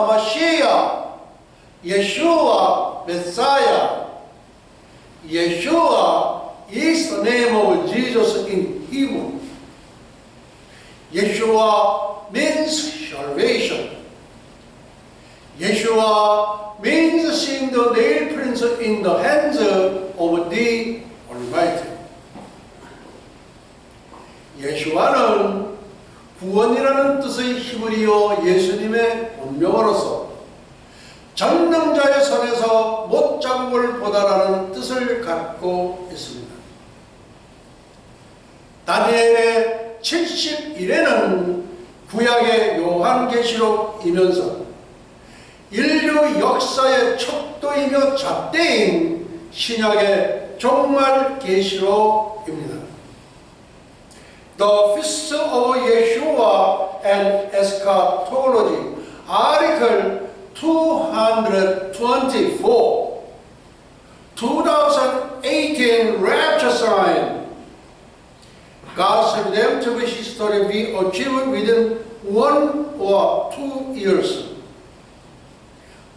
하마시아, Yeshua Messiah. Yeshua is the name of Jesus in Hebrew. Yeshua means salvation. Yeshua means seeing the nail prints in the hands of the Almighty. 예수와는 구원이라는 뜻의 히브리어 예수님의 본명으로서 전능자의 손에서 못 잡을 보다라는 뜻을 갖고 있습니다. 다니엘의 71회는 구약의 요한계시록이면서 인류 역사의 척도이며 잣대인 신약의 종말 계시록입니다. The Feast of Yeshua and Eschatology, Article 224, 2018 Rapture Sign. God's redemptive history be achieved within 1 or 2 years.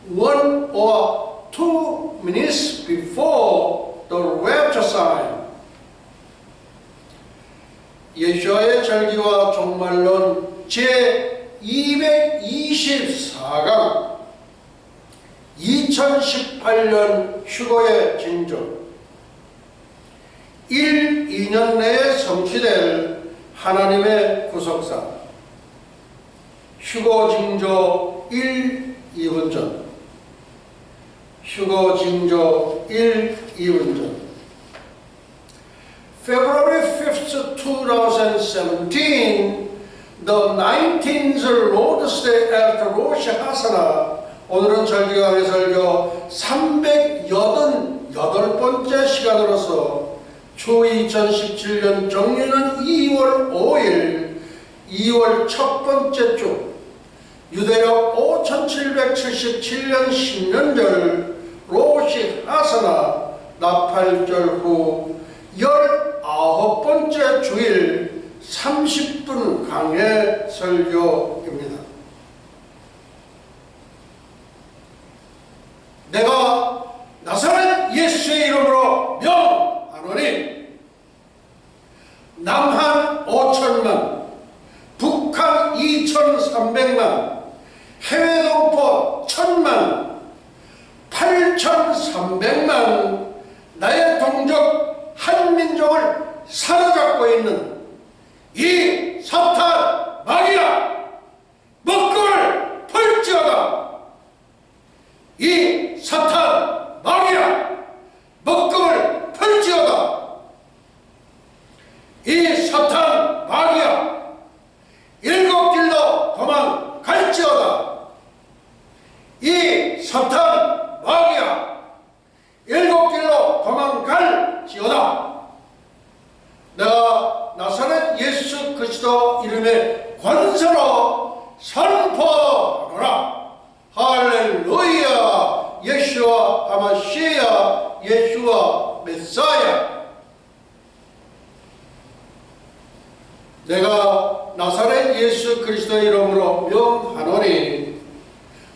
1 or 2 minutes before the rapture sign. 예수와의 절기와 종말론 제224강 2018년 휴거의 징조 1, 2년 내에 성취될 하나님의 구속사 휴거 징조 1, 2분 전 휴거 징조 1, 2분 전 February 5th, 2017, the 19th Lord's Day after Rosh Hashanah. 오늘은 절기왕의 설교 388번째 시간으로서 주 2017년 정일은 2월 5일, 2월 첫 번째 주, 유대력 5777년 신년절 로시 하사나 나팔절 후 19번째 주일 30분 강해 설교입니다. 내가 나사렛 예수의 이름으로 명하노니 남한 5천만, 북한 2,300만, 해외 동포 1,000만, 8,300만 나의 동족 한민족을 사로잡고 있는 이 사탄 마귀야 먹구를 펼지어다. 이 사탄 마귀야 먹구를 펼지어다. 이 사탄 마귀야 일곱 길로 도망갈지어다. 이 사탄 마귀야 일곱 길로 도망갈지어다. 내가 나사렛 예수 그리스도 이름의 권세로 선포하노라. 할렐루야. 예수와 하마시아, 예수와 메사야. 내가 나사렛 예수 그리스도 이름으로 명하노니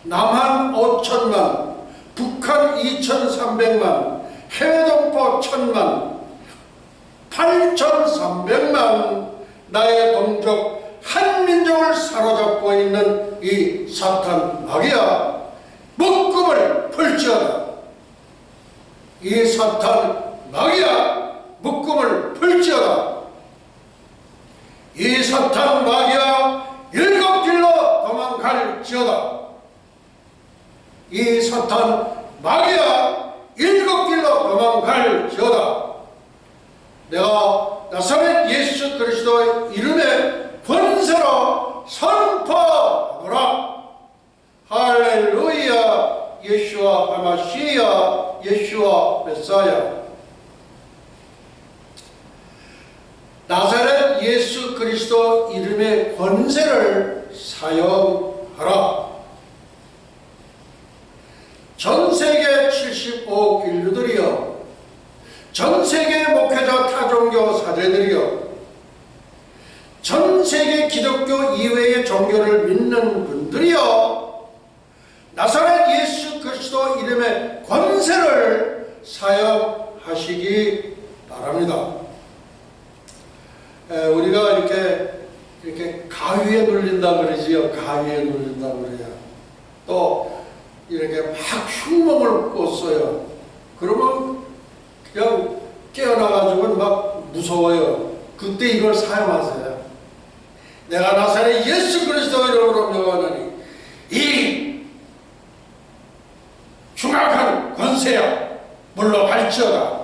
남한 5천만, 북한 2,300만, 해외 동포 1,000만, 8,300만 나의 동족 한민족을 사로잡고 있는 이 사탄 마귀야 묶음을 풀지어다. 이 사탄 마귀야 묶음을 풀지어다. 이 사탄 마귀야 일곱 길로 도망갈지어다. 이 사탄 마귀야 일곱 길로 도망갈지어다. 내가 나사렛 예수 그리스도의 이름의 권세로 선포하노라. 할렐루야. 예수와 하마시아, 예수와 메사야. 나사렛 예수 그리스도 이름의 권세를 사용하라. 전 세계 75억 인류들이여, 전 세계 목회자 타종교 사제들이여, 전 세계 기독교 이외의 종교를 믿는 분들이여, 나사렛 예수 그리스도 이름의 권세를 사용하시기 바랍니다. 우리가 이렇게 가위에 눌린다 그러지요. 가위에 눌린다 그래요. 또 이렇게 막 흉몽을 꿨어요. 그러면 그냥 깨어나가지고 막 무서워요. 그때 이걸 사용하세요. 내가 나사렛 예수 그리스도 이름으로 명하노니 이 흉악한 권세야 물러갈지어다.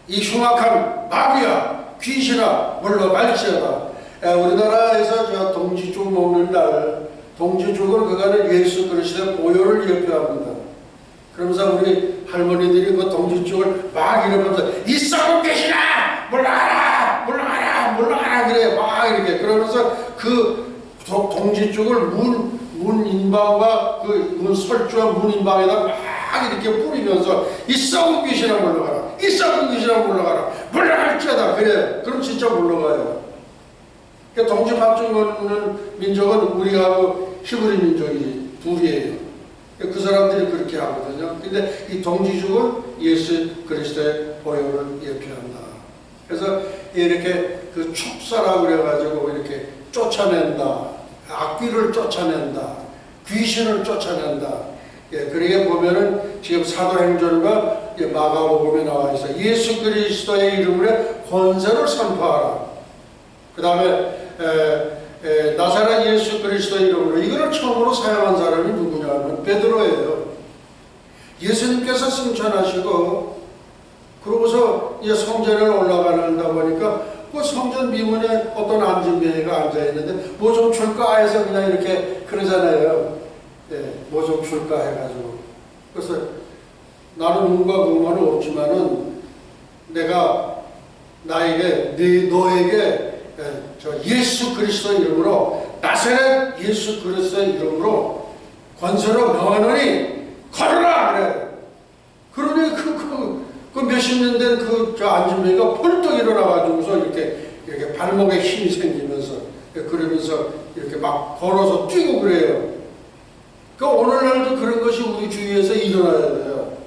이 흉악한 마귀야 귀신아 물러갈지어다. 우리나라에서 저 동지죽 먹는 날, 동지죽은 그거는 예수 그리스도의 보혈을 예표합니다. 그러면서 우리 할머니들이 그 동지죽을 막 이러면서 이 썩은 귀신아 물러가라 물러가라 물러가라 그래 막 이렇게 그러면서 그 동지죽을 문 인방과 그 문 설주와 문 인방에다 막 이렇게 뿌리면서 이 썩은 귀신아 물러가라 이 썩은 귀신아 물러가라 물러갈지어다. 그래 그럼 진짜 물러가요. 그러니까 동지밥죽 먹는 민족은 우리하고 히브리 민족이 둘이에요. 그 사람들이 그렇게 하거든요. 근데 이 동지죽은 예수 그리스도의 보혈을 예표한다. 그래서 이렇게 그 축사라고 그래가지고 이렇게 쫓아낸다. 악귀를 쫓아낸다. 귀신을 쫓아낸다. 그러게 보면은 지금 사도행전과 마가복음에 나와 있어요. 예수 그리스도의 이름으로 권세를 선포하라. 그 다음에 나사렛 예수 그리스도의 이름으로 이거를 처음으로 사용한 사람이 누구냐면 베드로예요. 예수님께서 승천하시고 그러고서 이제 성전에 올라가는다 보니까 그 성전 미문에 어떤 안진뱅이가 앉아있는데 뭐 좀 줄까 해서 그냥 이렇게 그러잖아요. 뭐 좀 줄까 해가지고 그래서 나는 눈과 궁만은 없지만은 내가 나에게 너에게 저 예수 그리스도 이름으로 나사렛 예수 그리스도 이름으로 권세로 명하노니 걸어라 그래. 그러니 그 몇십 년 된 그 저 안진뱅이가 펄떡 일어나가지고서 이렇게 발목에 힘이 생기면서 그러면서 이렇게 막 걸어서 뛰고 그래요. 그 오늘날도 그런 것이 우리 주위에서 일어나야 돼요.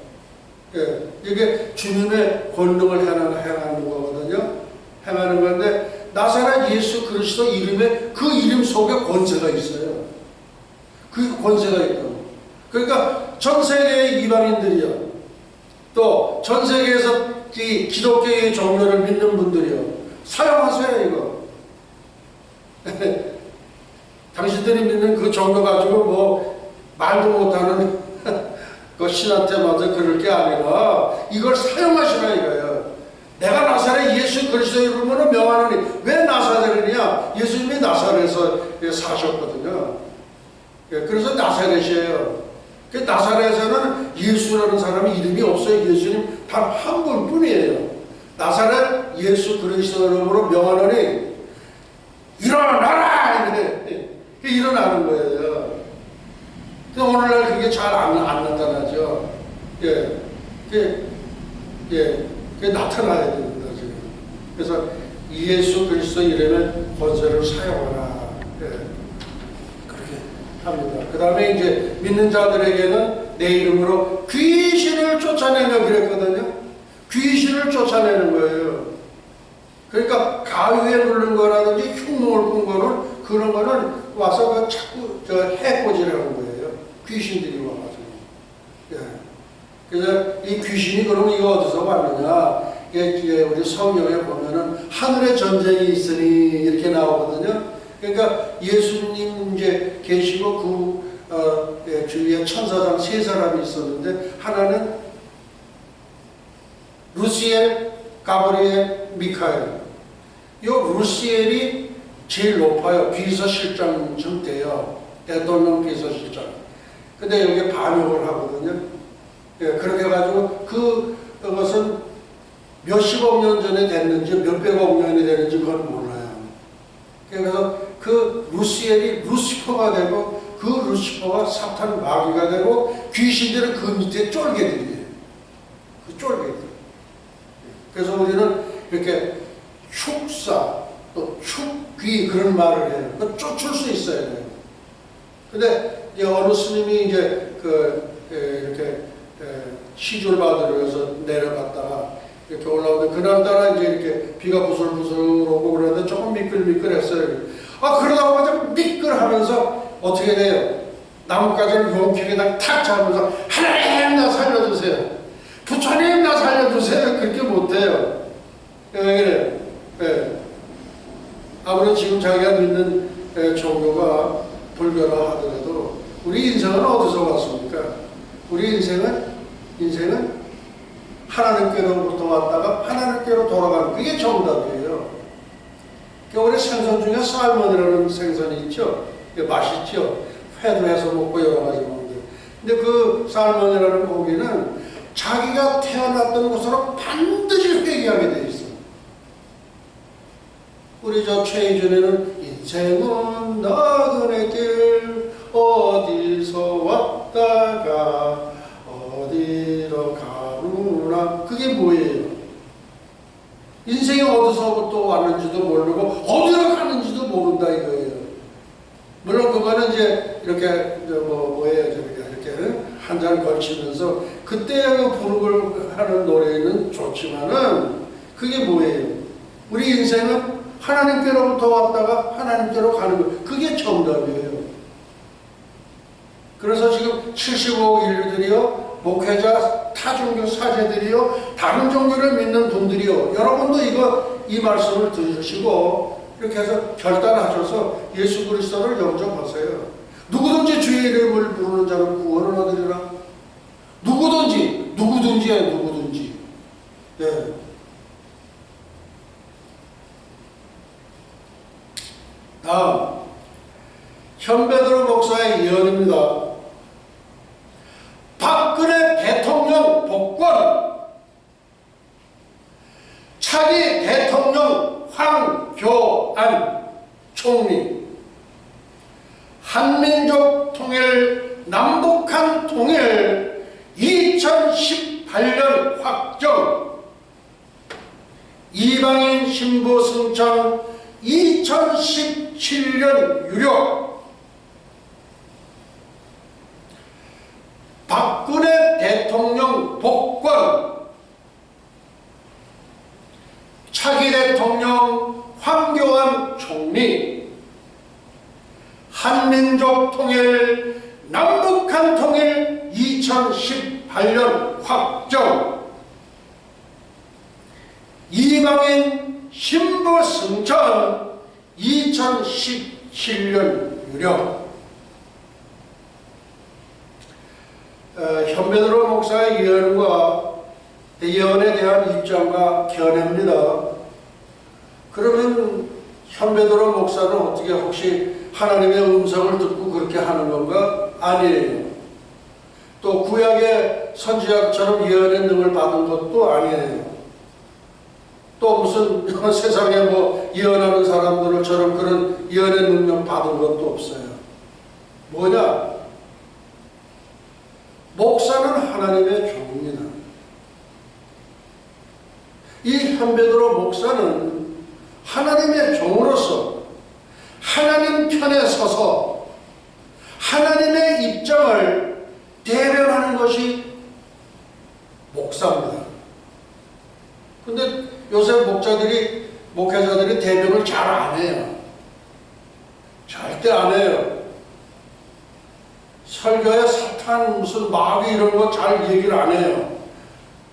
이게 주님의 권능을 행하는 거거든요. 행하는 건데 나사렛 예수 그리스도 이름에 그 이름 속에 권세가 있어요. 그 권세가 있다고. 그러니까 전 세계의 이방인들이요. 또 전 세계에서 이 기독교의 종교를 믿는 분들이요. 사용하세요 이거. 당신들이 믿는 그 종교 가지고 뭐 말도 못하는 그 신한테 맞아 그럴 게 아니라 이걸 사용하시라 이거예요. 내가 나사렛 예수 그리스도 이름으로 명하노니 왜 나사렛이냐? 예수님이 나사렛에서 사셨거든요. 그래서 나사렛이에요. 그 나사렛에서는 예수라는 사람이 이름이 없어요. 예수님 단 한 분뿐이에요. 나사렛 예수 그리스도 이름으로 명하노니 일어나라! 일어나는 거예요. 오늘날 그게 잘 안 나타나죠. 그게 나타나야 됩니다, 지금. 그래서 예수 그리스도 이름의 권세를 사용하라. 그렇게 합니다. 그 다음에 이제 믿는 자들에게는 내 이름으로 귀신을 쫓아내며 그랬거든요. 귀신을 쫓아내는 거예요. 그러니까 가위에 누른 거라든지 흉몽을 꾼 거는 그런 거는 와서 자꾸 해코지라는 거예요. 귀신들이 와가지고. 그래서 이 귀신이 그러면 이거 어디서 왔느냐? 우리 성경에 보면은 하늘에 전쟁이 있으니 이렇게 나오거든요. 그러니까 예수님 이제 계시고 주위에 천사장 세 사람이 있었는데 하나는 루시엘, 가브리엘, 미카엘. 이 루시엘이 제일 높아요. 비서실장쯤 돼요. 대통령 비서실장. 근데 여기에 반역을 하거든요. 그렇게 해가지고 그것은 몇십억 년 전에 됐는지 몇백억 년이 됐는지 그건 몰라요. 그래서 그 루시엘이 루시퍼가 되고 그 루시퍼가 사탄 마귀가 되고 귀신들은 그 밑에 쫄개들이에요. 그 쫄개들. 그래서 우리는 이렇게 축사 또 축귀 그런 말을 해요. 그 쫓을 수 있어야 돼요. 근데 이제 어느 스님이 이제 이렇게 시주를 받으러 해서 내려갔다가 이렇게 올라오는데 그날따라 이제 이렇게 비가 부슬부슬 오고 그러는데 조금 미끌미끌했어요. 그러다 보면 미끌하면서 어떻게 돼요? 나뭇가지를 용케게 탁 잡으면서 하나님 나 살려주세요. 부처님 나 살려주세요. 그렇게 못해요. 왜 그래요? 네. 아무래도 지금 자기가 믿는 종교가 불교라 하더라도 우리 인생은 어디서 왔습니까? 우리 인생은 하나님께로부터 왔다가 하나님께로 돌아가는 그게 정답이에요. 우리 생선 중에 살몬이라는 생선이 있죠. 맛있죠. 회도 해서 먹고 여러 가지 먹는데. 근데 그 살몬이라는 고기는 자기가 태어났던 곳으로 반드시 회귀하게 돼 있어. 우리 최희준에는 인생은 나그네 길 어디서 왔다가 어디로 가누나. 그게 뭐예요? 인생이 어디서부터 왔는지도 모르고 어디로 가는지도 모른다 이거예요. 물론 그거는 이제 이렇게 이렇게 한 잔 걸치면서 그때 부르고 하는 노래는 좋지만은 그게 뭐예요? 우리 인생은 하나님께로부터 왔다가 하나님께로 가는 거. 그게 정답이에요. 그래서 지금 75억 인류들이요, 목회자, 타종교 사제들이요, 다른 종교를 믿는 분들이요, 여러분도 이 말씀을 들으시고 이렇게 해서 결단하셔서 예수 그리스도를 영접하세요. 누구든지 주의 이름을 부르는 자는 구원을 얻으리라. 누구든지예요, 누구든지. 네. 다음, 현배드로 목사의 예언입니다. 박근혜 대통령 복권, 차기 대통령 황교안 총리, 한민족 통일, 남북한 통일 2018년 확정, 이방인 신부 승천 2017년 유력. 박근혜 대통령 복권, 차기 대통령 황교안 총리, 한민족 통일, 남북한 통일 2018년 확정, 이방인 신부 승천 2017년 유력. 현배드로 목사의 예언에 대한 입장과 견해입니다. 그러면 현배드로 목사는 어떻게 혹시 하나님의 음성을 듣고 그렇게 하는 건가? 아니에요. 또 구약의 선지자처럼 예언의 능을 받은 것도 아니에요. 또 무슨 세상에 예언하는 사람들처럼 그런 예언의 능력 받은 것도 없어요. 뭐냐? 목사는 하나님의 종입니다. 이 현배드로 목사는 하나님의 종으로서 하나님 편에 서서 하나님의 입장을 대변하는 것이 목사입니다. 근데 요새 목회자들이 대변을 잘 안 해요. 절대 안 해요. 설교에 사탄, 무슨 마귀 이런 거 잘 얘기를 안 해요.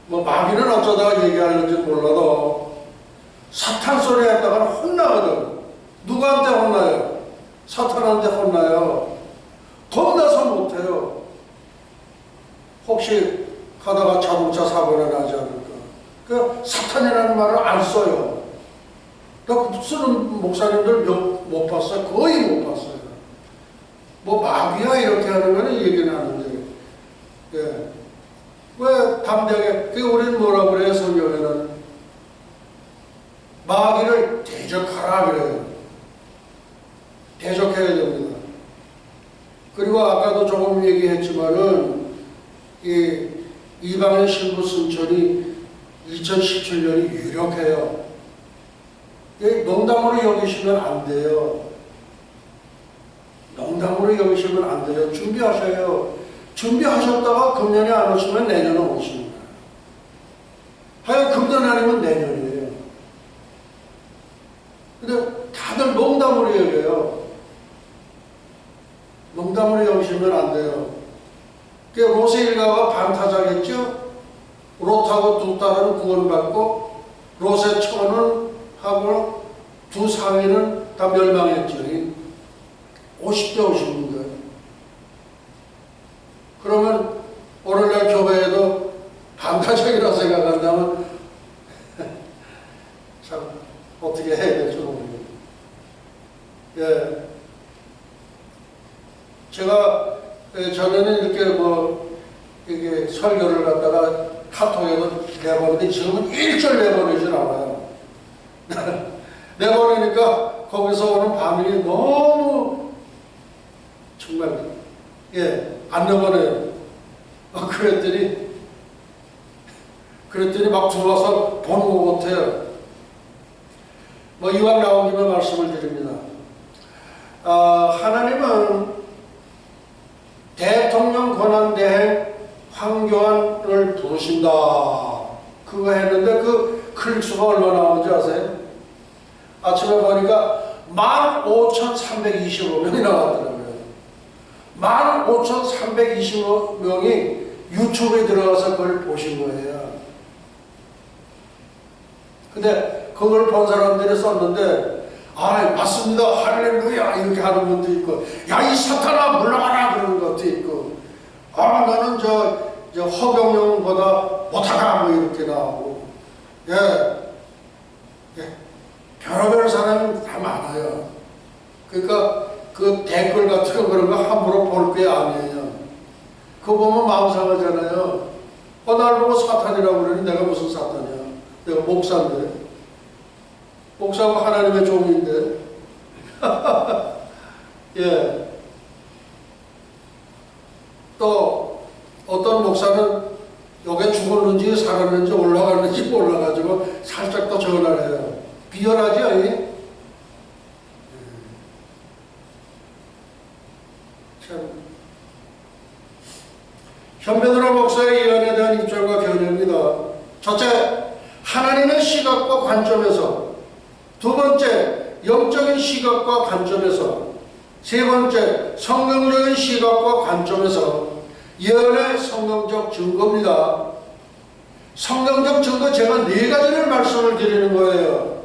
마귀는 어쩌다가 얘기하는지 몰라도 사탄 소리 했다가는 혼나거든. 누구한테 혼나요? 사탄한테 혼나요. 겁나서 못해요. 혹시 가다가 자동차 사고나 나지 않을까. 그 사탄이라는 말을 안 써요. 쓰는 목사님들 못 봤어요. 거의 못 봤어요. 마귀야 이렇게 하는 거는 얘기는 하는데, 예. 왜 담대하게, 우리는 뭐라 그래요, 성경에는? 마귀를 대적하라 그래요. 대적해야 됩니다. 그리고 아까도 조금 얘기했지만은, 이방인 신부 승천이 2017년이 유력해요. 농담으로 여기시면 안 돼요. 농담으로 여기시면 안 돼요. 준비하셔요. 준비하셨다가 금년에 안 오시면 내년에 오시는 거예요. 하여 금년 아니면 내년이에요. 근데 다들 농담으로 여겨요. 농담으로 여기시면 안 돼요. 그 롯의 일가가 반타작했죠. 롯하고 두 딸은 구원받고 롯의 처는 하고 두 상인은 다 멸망했죠. 50대 50인데. 그러면 오늘날 교회에도 반타작이라고 생각한다면 참 어떻게 해야 될지 모르겠네요. 예. 제가 전에는 이렇게 이게 설교를 갖다가 카톡에도 내보는데 지금은 1절 내보내진 않아요. 내보내니까 거기서 오는 반응이 너무 정말 안 내보내요. 그랬더니 막 들어와서 보는 것 같아요. 이왕 나온 김에 말씀을 드립니다. 하나님은 대통령 권한대행 황교안을 부르신다. 그거 했는데 그 클릭수가 얼마 나오는지 아세요? 아침에 보니까 15,325명이 나왔더라고요. 15,325명이 유튜브에 들어가서 그걸 보신 거예요. 근데 그걸 본 사람들이 썼는데 맞습니다. 할렐루야 이렇게 하는 분도 있고 야 이 사탄아 물러가라 그러는 것도 있고 나는 저 허경영보다 못하다 이렇게 나오고 별의별 사람이 다 많아요. 그러니까 그 댓글 같은 거 그런 거 함부로 볼 게 아니에요. 그거 보면 마음 상하잖아요. 날 보고 사탄이라고 그러니 내가 무슨 사탄이야. 내가 목사인데. 목사고 하나님의 종인데. 또 어떤 목사는 여기 죽었는지 살았는지 올라갔는지 몰라가지고 살짝 더 전화를 해요. 비열하지 아니? 참 현배드로 목사의 예언에 대한 입장과 견해입니다. 첫째, 하나님의 시각과 관점에서. 두 번째, 영적인 시각과 관점에서. 세 번째, 성경적인 시각과 관점에서. 예언의 성경적 증거입니다. 성경적 증거 제가 4가지를 말씀을 드리는 거예요.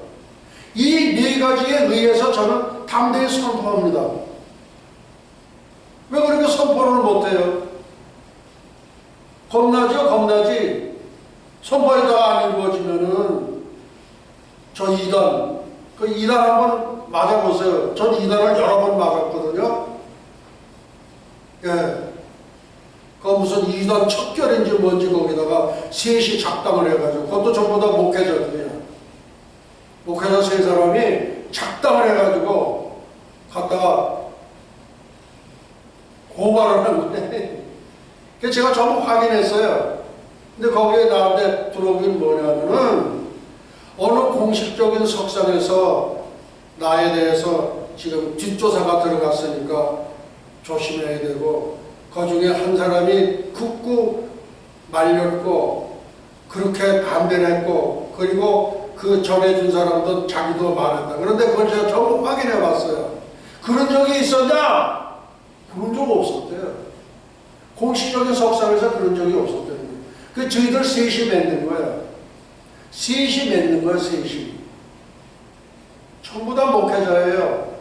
이 4가지에 의해서 저는 담대히 선포합니다. 왜 그렇게 선포를 못해요? 겁나죠? 겁나지? 선포에다가 안 이루어지면은 저 이단, 그 이단 한번 맞아보세요. 전 이단을 여러 번 맞았거든요. 그 무슨 이단 척결인지 뭔지 거기다가 셋이 작당을 해가지고 그것도 전부 다 목회자들이야. 목회자 3사람이 작당을 해가지고 갔다가 고발을 한 거예요. 그래서 제가 전부 확인했어요. 근데 거기에 나한테 들어오긴 뭐냐면은 어느 공식적인 석상에서 나에 대해서 지금 뒷조사가 들어갔으니까 조심해야 되고 그 중에 한 사람이 극구 말렸고 그렇게 반대를 했고 그리고 그 전해준 사람도 자기도 말했다. 그런데 그걸 제가 전부 확인해 봤어요. 그런 적이 있었냐? 그런 적 없었대요. 공식적인 석상에서 그런 적이 없었대요. 그 저희들 셋이 맺는 거야. 셋이 맺는 거야, 셋이. 전부 다 목회자예요.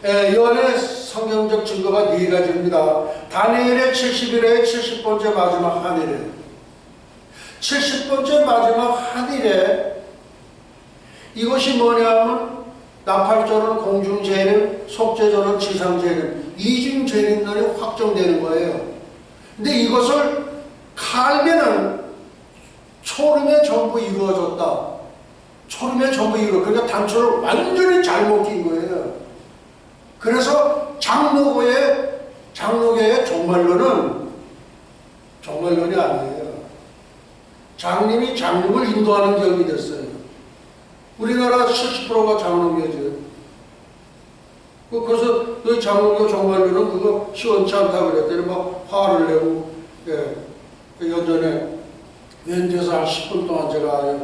예언의 성경적 증거가 4가지입니다. 다니엘의 70일에 70번째 마지막 한일에 70번째 마지막 한일에 이것이 뭐냐면 나팔절은 공중재림, 속죄절은 지상재림, 이중재림날이 확정되는 거예요. 근데 이것을 칼면은 초림에 전부 이루어졌다. 초림에 전부 그러니까 단초를 완전히 잘못 낀 거예요. 그래서 장로교의 종말론은 종말론이 아니에요. 장님이 장님을 인도하는 격이 됐어요. 우리나라 70%가 장롱교죠. 그래서 그 장롱교 종말로는 그거 시원치 않다고 그랬더니 막 화를 내고, 예. 예전에 왼쪽에서 한 10분 동안 제가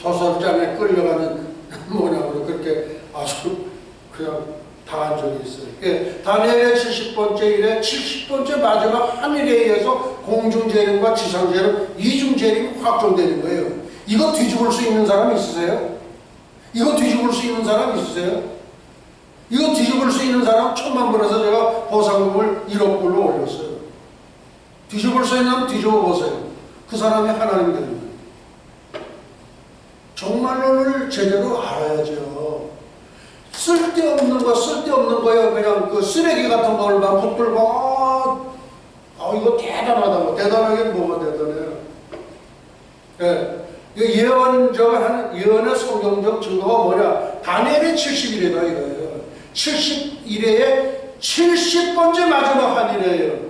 도설장에 끌려가는 모양으로 그렇게 아주 그냥 당한 적이 있어요. 예. 다니엘의 70번째 일에 70번째 마지막 하늘에 의해서 공중재림과 지상재림, 이중재림이 확정되는 거예요. 이거 뒤집을 수 있는 사람 있으세요? 이거 뒤집을 수 있는 사람 있으세요? 이거 뒤집을 수 있는 사람 1,000만 불에서 제가 보상금을 1억 불로 올렸어요. 뒤집을 수 있는 뒤집어 보세요. 그 사람이 하나님 되는 거예요. 정말로를 제대로 알아야죠. 쓸데없는 거예요. 그냥 그 쓰레기 같은 걸만 붙들고, 이거 대단하다고. 대단하게 뭐가 대단해요. 예. 예언의 성경적 증거가 뭐냐? 다니엘의 70일이다 이거예요. 70일에 70번째 마지막 한일이에요.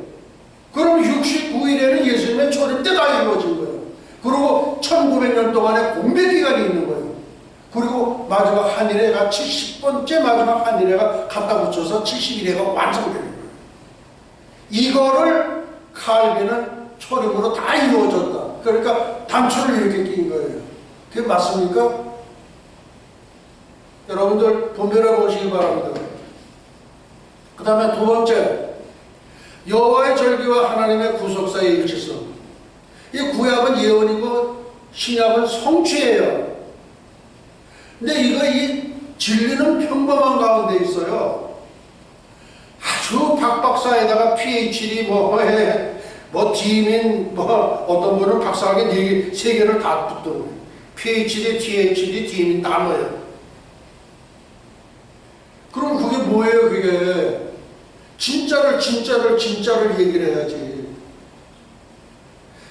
그럼 69일에는 예수님의 초림 때 다 이루어진 거예요. 그리고 1900년 동안의 공백 기간이 있는 거예요. 그리고 마지막 한일회가 70번째 마지막 한일회가 갖다 붙여서 71회가 완성되는 거예요. 이거를 칼빈은 초림으로 다 이루어졌다. 그러니까 단추를 이렇게 낀 거예요. 그게 맞습니까? 여러분들 분별해 보시기 바랍니다. 그 다음에 두 번째, 여호와의 절기와 하나님의 구속사의 일치성. 이 구약은 예언이고 신약은 성취예요. 근데 이 진리는 평범한 가운데 있어요. 아주 박박사에다가 PhD 디민 어떤 분은 박사학위 3개를 다 붙더라고요. PhD, DHD, 디민 다 넣어요. 그럼 그게 뭐예요, 그게? 진짜를 얘기를 해야지.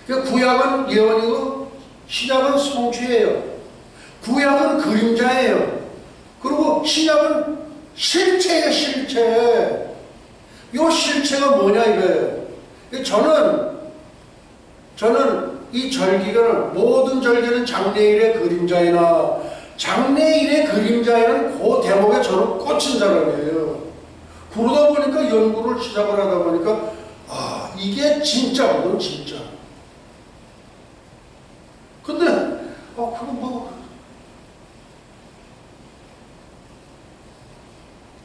그러니까 구약은 예언이고 신약은 성취예요. 구약은 그림자예요. 그리고 신약은 실체예요, 실체. 이 실체가 뭐냐 이거예요. 저는 이 절기를, 모든 절기는 장래일의 그림자이나 장래일의 그림자에는 그 대목에 저는 꽂힌 사람이에요. 그러다 보니까 연구를 시작을 하다 보니까 이게 진짜거든, 진짜. 근데 그럼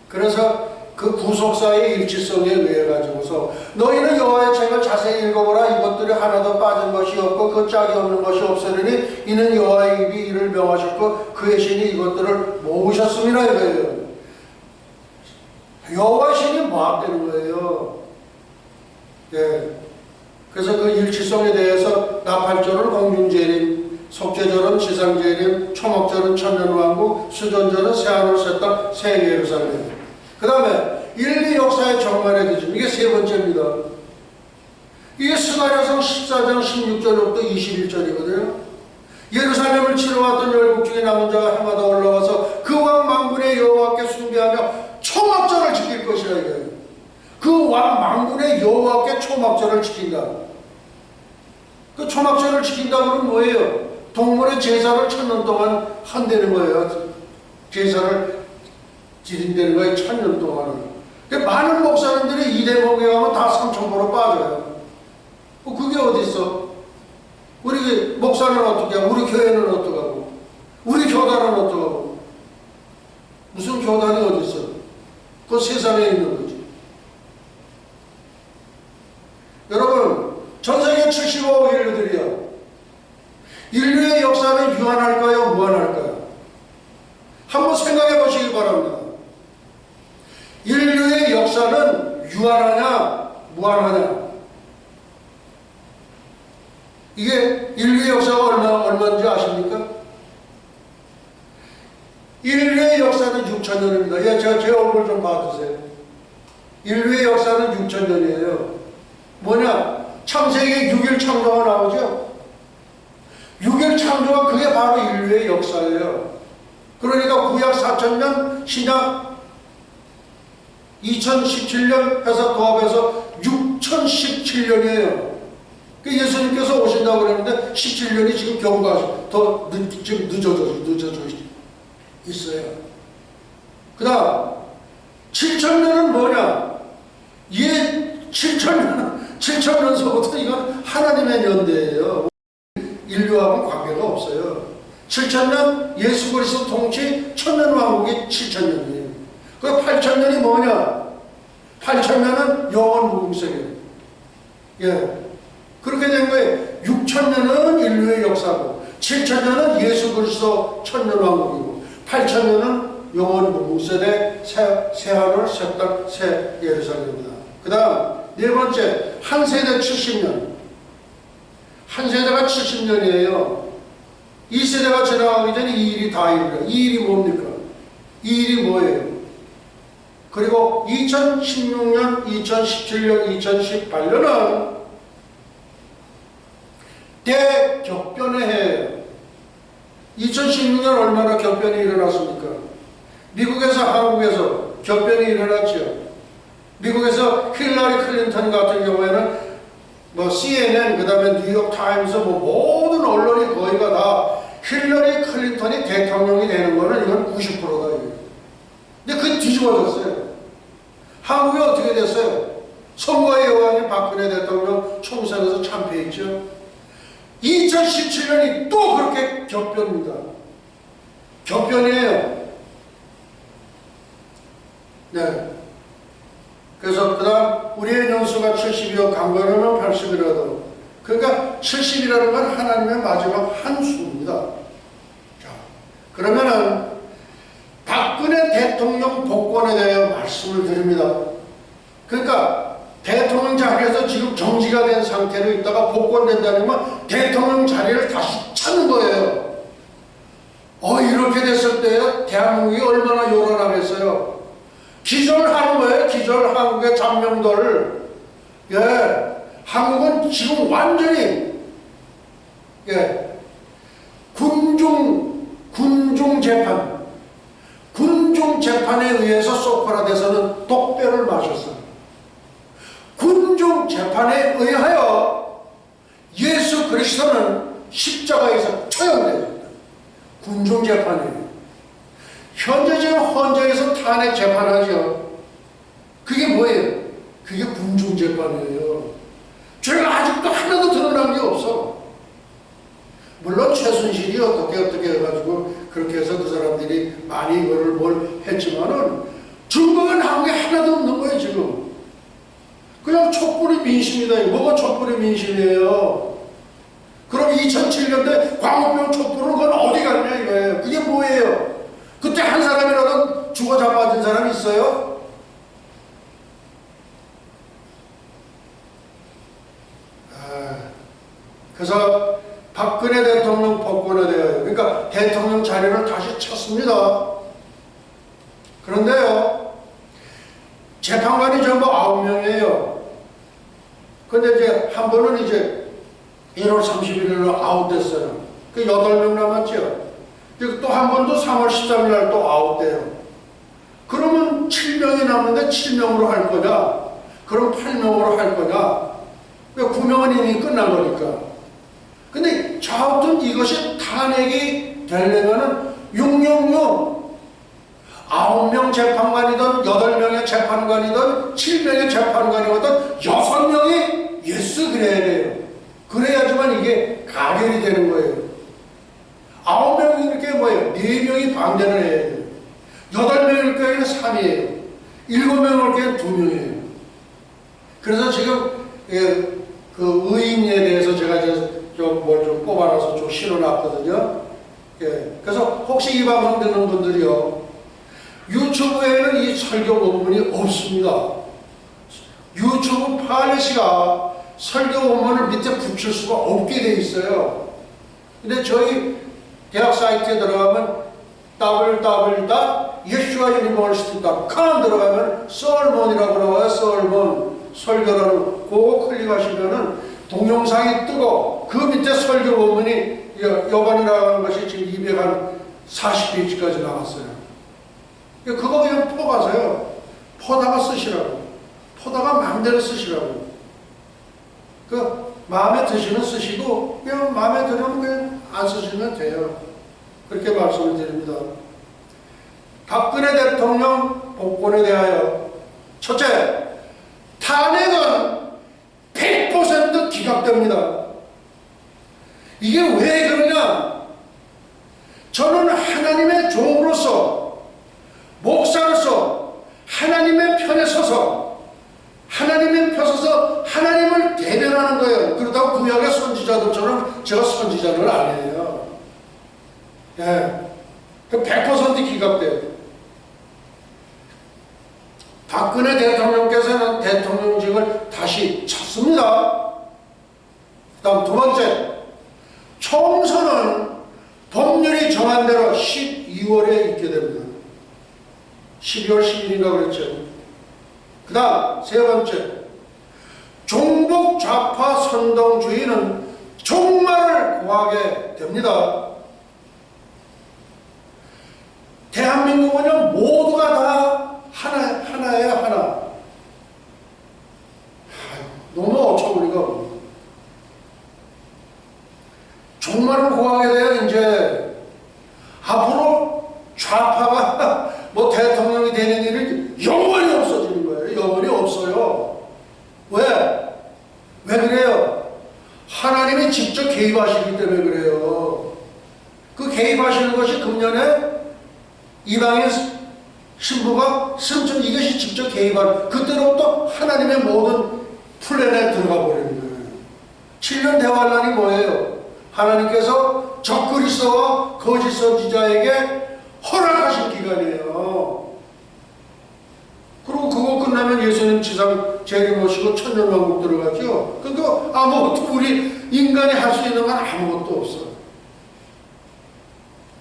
그래서 그 구속사의 일치성에 의해 가지고서 너희는 여호와의 책을 자세히 읽어보라. 이것들이 하나도 빠진 것이 없고 그 짝이 없는 것이 없으리니 이는 여호와의 입이 이를 명하셨고 그의 신이 이것들을 모으셨음이라 이거예요. 여호와의 신이 모았다는 거예요. 예. 그래서 그 일치성에 대해서 나팔절은 공중재림, 속죄절은 지상재림, 초막절은 천년왕국, 수전절은 새하늘 새 땅, 새 예루살렘. 그 다음에 인류 역사의 정말의 기준, 이게 세 번째입니다. 이게 스가랴서 14장 16절부터 21절이거든요. 예루살렘을 치러 왔던 열국 중에 남은 자가 해마다 올라와서 그 왕 만군의 여호와께 숭배하며 초막절을 지킬 것이라 이거예요. 그 왕 만군의 여호와께 초막절을 지킨다. 그 초막절을 지킨다 그러면 뭐예요? 동물의 제사를 1000년 동안 한다는 거예요. 제사를 지린다는 거예요. 1000년 동안은. 많은 목사님들이 이 대목에 가면 다 3000%로 빠져요. 그게 어디 있어? 우리 목사는 어떻게 하고, 우리 교회는 어떻게 하고, 우리 교단은 어떻게 하고, 무슨 교단이 어디 있어? 그 세상에 있는 거지. 여러분, 전세계 75억 인류들이요. 인류의 역사는 유한할까요? 무한할까요? 한번 생각해 보시기 바랍니다. 인류의 역사는 유한하냐, 무한하냐? 이게 인류의 역사가 얼마인지 아십니까? 인류의 역사는 6000년입니다. 예, 제 얼굴 좀 봐주세요. 인류의 역사는 6000년이에요. 뭐냐? 창세기 6일 창조가 나오죠? 6일 창조가 그게 바로 인류의 역사예요. 그러니까 구약 4000년, 신약 2017년 해서 도합해서 6017년이에요. 예수님께서 오신다고 그랬는데 17년이 지금 경과하시고 지금 늦어져 있어요. 그 다음 7,000년은 뭐냐? 7,000년서부터 이건 하나님의 연대예요. 인류하고는 관계가 없어요. 7,000년 예수 그리스도 통치 1,000년 왕국이 7,000년이에요. 그 8,000년이 뭐냐? 8,000년은 영원 무궁세계예요. 예. 그렇게 된 거예요. 6,000년은 인류의 역사고 7,000년은 예수 그리스도 1,000년 왕국이고 8,000년은 영원 무궁세대 새하늘 새땅 새 예루살렘입니다. 그 다음 네 번째 한 세대 70년. 한 세대가 70년이에요. 이 세대가 지나가기 전에 이 일이 다 일어나요. 이 일이 뭡니까? 이 일이 뭐예요? 그리고 2016년, 2017년, 2018년은 대격변의 해예요. 2016년 얼마나 격변이 일어났습니까? 미국에서 한국에서 격변이 일어났죠. 미국에서 힐러리 클린턴 같은 경우에는 CNN, 그 다음에 뉴욕 타임스, 모든 언론이 거의가 다 힐러리 클린턴이 대통령이 되는 거는 이건 90%다. 근데 그게 뒤집어졌어요. 한국이 어떻게 됐어요? 선거의 여왕이 박근혜 대통령 총선에서 참패했죠. 2017년이 또 그렇게 격변입니다. 격변이에요. 네. 그래서 그 다음 우리의 연수가 70이요 강건하면 80이라도 그러니까 70이라는 건 하나님의 마지막 한 수입니다. 자, 그러면은 박근혜 대통령 복권에 대해 말씀을 드립니다. 그러니까 대통령 자리에서 지금 정지가 된 상태로 있다가 복권된다는 건 대통령 자리를 다시 찾는 거예요. 이렇게 됐을 때 대한민국이 얼마나 요란하겠어요. 기절하는 거예요. 기절 한국의 장명들. 예, 한국은 지금 완전히 군중 재판에 의해서 소크라테스는 독배를 마셨어요. 군중 재판에 의하여 예수 그리스도는 십자가에서 처형되었다. 군중 재판이에요. 현재 지금 헌정에서 탄핵 재판하죠. 그게 뭐예요? 그게 군중 재판이에요. 죄가 아직도 하나도 드러난 게 없어. 물론 최순실이 어떻게 해가지고 그렇게 해서 그 사람들이 많이 이거를 뭘 했지만은 증거가 나온 게 하나도 없는 거예요 지금. 그냥 촛불이 민심이다. 뭐가 촛불이 민심이에요? 그럼 2007년대 광우병 촛불은 그건 어디 갔냐 이거예요. 그게 뭐예요? 그때 한 사람이라도 죽어 자빠진 사람이 있어요? 그래서 박근혜 대통령 복권에 대하여 그러니까 대통령 자리를 다시 찾습니다. 그런데요 재판관이 전부 9명이에요. 근데 이제 한 번은 이제 1월 31일로 아웃됐어요. 그 8명 남았죠. 또 한 번도 3월 13일 날 또 아웃돼요. 그러면 7명이 남는데 7명으로 할 거냐? 그럼 8명으로 할 거냐? 9명은 이미 끝난 거니까. 근데 아무튼 이것이 탄핵이 되려면은 666 9명 재판관이든 8명의 재판관이든 7명의 재판관이든 6명이 예스 그래야 돼요. 그래야지만 이게 가결이 되는 거예요. 9명이 이렇게 뭐예요? 4명이 반대를 해야 돼요. 8명일 경우에는 3이에요. 7명일 경우에는 2명이에요. 그래서 지금 그 의인에 대해서 제가 좀 뽑아놔서 좀 실어놨거든요. 그래서 혹시 이 방송 듣는 분들이요. 유튜브에는 이 설교 원문이 없습니다. 유튜브 팔레시가 설교 원문을 밑에 붙일 수가 없게 돼 있어요. 근데 저희 대학 사이트에 들어가면 www.yeshuauniversity.com 들어가면 썰몬이라고 나와요. 썰몬 설교라는 그거 클릭하시면은 동영상이 뜨고 그 밑에 설교 원문이 요번에 나가는 것이 지금 240페이지까지 나왔어요. 그거 그냥 퍼가세요. 퍼다가 쓰시라고. 퍼다가 마음대로 쓰시라고. 그 마음에 드시면 쓰시고 그냥 마음에 들으면 그냥 안 쓰시면 돼요. 그렇게 말씀을 드립니다. 박근혜 대통령 복권에 대하여 첫째, 탄핵은 100% 기각됩니다. 이게 왜 그러냐? 저는 하나님의 종으로서, 목사로서 하나님의 편에 서서 하나님을 대변하는 거예요. 그렇다고 구약의 선지자들처럼 제가 선지자는 아니에요. 예, 100% 기각돼요. 박근혜 대통령께서는 대통령직을 다시 찾습니다. 그 다음 두 번째, 총선은 법률이 정한 대로 12월에 있게 됩니다. 12월 10일인가 그랬죠. 그 다음 세 번째, 종북 좌파 선동주의는 종말을 구하게 됩니다. 대한민국은 모두가 다 하나예요, 하나. 너무 어처구니가. 종말을 구하게 돼요. 이제 앞으로 좌파가 뭐 대통령이 되는 일이 영원히 없어지는 거예요. 영원히 없어요. 왜 그래요? 하나님이 직접 개입하시기 때문에 그래요. 그 개입하시는 것이 금년에 이방인 신부가 승천, 이것이 직접 개입한, 그때로부터 하나님의 모든 플랜에 들어가 버리는 거예요. 7년 대환란이 뭐예요? 하나님께서 적그리스도와 거짓 선지자에게 허락하신 기간이에요. 그리고 그거 끝나면 예수님 지상 재림하시고 천년왕국 들어가죠. 그러니까 아무것도 우리 인간이 할 수 있는 건 아무것도 없어요.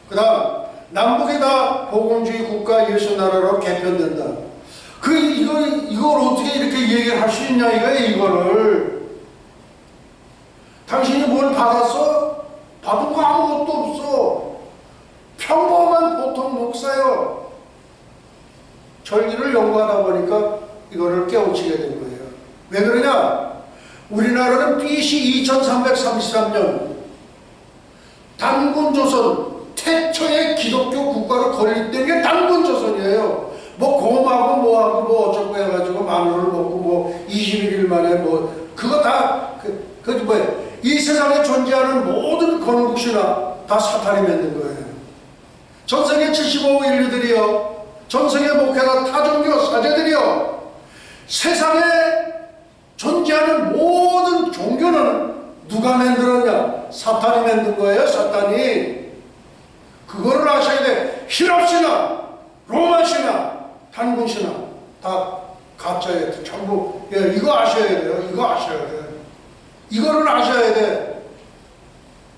그 다음 남북이 다 복음주의 국가 예수 나라로 개편된다. 이걸 어떻게 이렇게 얘기를 할 수 있냐 이거예요. 이거를 당신이 뭘 받았어? 받은 거 아무것도 없어. 평범한 보통 목사요. 절기를 연구하다 보니까 이거를 깨우치게 된 거예요. 왜 그러냐? 우리나라는 BC 2333년 단군조선 태초의 기독교 국가로 건립된 게 단군조선이에요. 뭐 곰하고 뭐하고 뭐 어쩌고 해가지고 마늘을 먹고 뭐 21일 만에 뭐 그거 다 이 세상에 존재하는 모든 건국신화 다 사탄이 만든 거예요. 전세계 75억 인류들이요, 전세계 목회자 타종교 사제들이요, 세상에 존재하는 모든 종교는 누가 만들었냐? 사탄이 만든 거예요. 사탄이. 그거를 아셔야 돼. 힐업신화, 로마신화, 단군신화 다 가짜예요. 전부. 예, 이거 아셔야 돼요. 이거 아셔야 돼요. 이거를 아셔야 돼.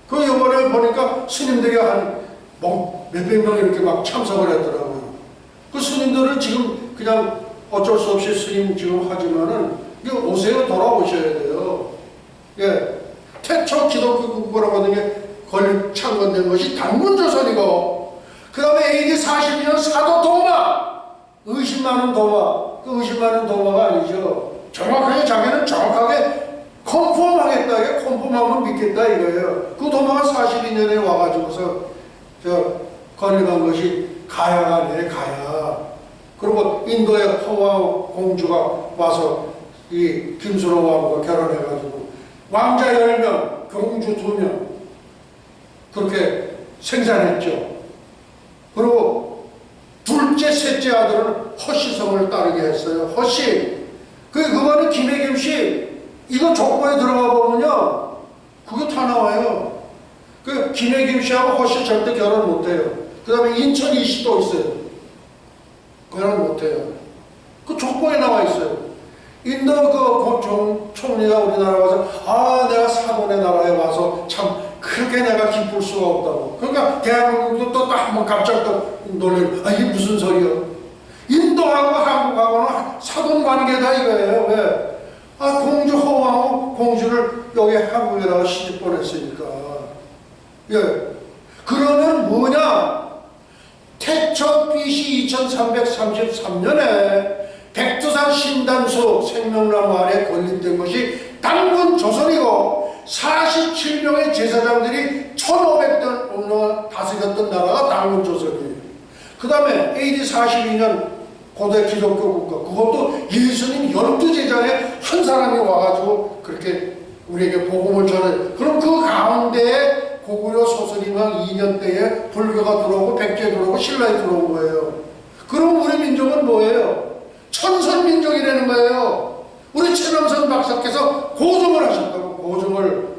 그 이번에 보니까 스님들이 한 몇백 명 이렇게 막 참석을 했더라고요. 그 스님들은 지금 그냥 어쩔 수 없이 스님 지금 하지만은 이거 오세요. 돌아오셔야 돼요. 예. 태초 기독교 국가라고 하는 게 창건된 것이 단군조선이고, 그 다음에 AD 42년 사도 도마, 의심 많은 도마. 그 의심 많은 도마가 아니죠. 정확하게 자기는 정확하게 컨펌하겠다. 이게 컨펌하면 믿겠다 이거예요. 그 도마가 42년에 와가지고서 건립한 것이 가야가 아니에요. 가야. 그리고 인도의 허와 공주가 와서 이 김수로 왕과 결혼해가지고 왕자 10명, 공주 2명 그렇게 생산했죠. 그리고 둘째, 셋째 아들은 허씨성을 따르게 했어요. 허씨. 그거는 김혜김씨 이거 조건에 들어가 보면요, 그게 다 나와요. 그 김혜김씨하고 허씨 절대 결혼 못해요. 그 다음에 인천이씨 또 있어요. 결혼 못해요. 그 조건에 나와 있어요. 인도 그 총리가 우리나라 와서 내가 사돈의 나라에 와서 참 그렇게 내가 기쁠 수가 없다고. 그러니까 대한민국도 또 한번 깜짝 또 놀래요. 이게 무슨 소리야? 인도하고 한국하고는 사돈 관계다 이거예요. 왜? 공주 허왕하고 공주를 여기 한국에다가 시집 보냈으니까. 예. 그러면 뭐냐? 태초 BC 2333년에 백두산 신단수 생명나무 아래 건립된 것이 단군 조선이고 47명의 제사장들이 1500년 동안 다스렸던 나라가 당군조선이에요. 그 다음에 AD 42년 고대 기독교 국가, 그것도 예수님 12제자의 한 사람이 와가지고 그렇게 우리에게 복음을 전해. 그럼 그 가운데에 고구려 소설임왕 2년 때에 불교가 들어오고 백제 들어오고 신라에 들어온 거예요. 그럼 우리 민족은 뭐예요? 천선민족이라는 거예요. 우리 최남선 박사께서 고증을 하셨다고. 고증을.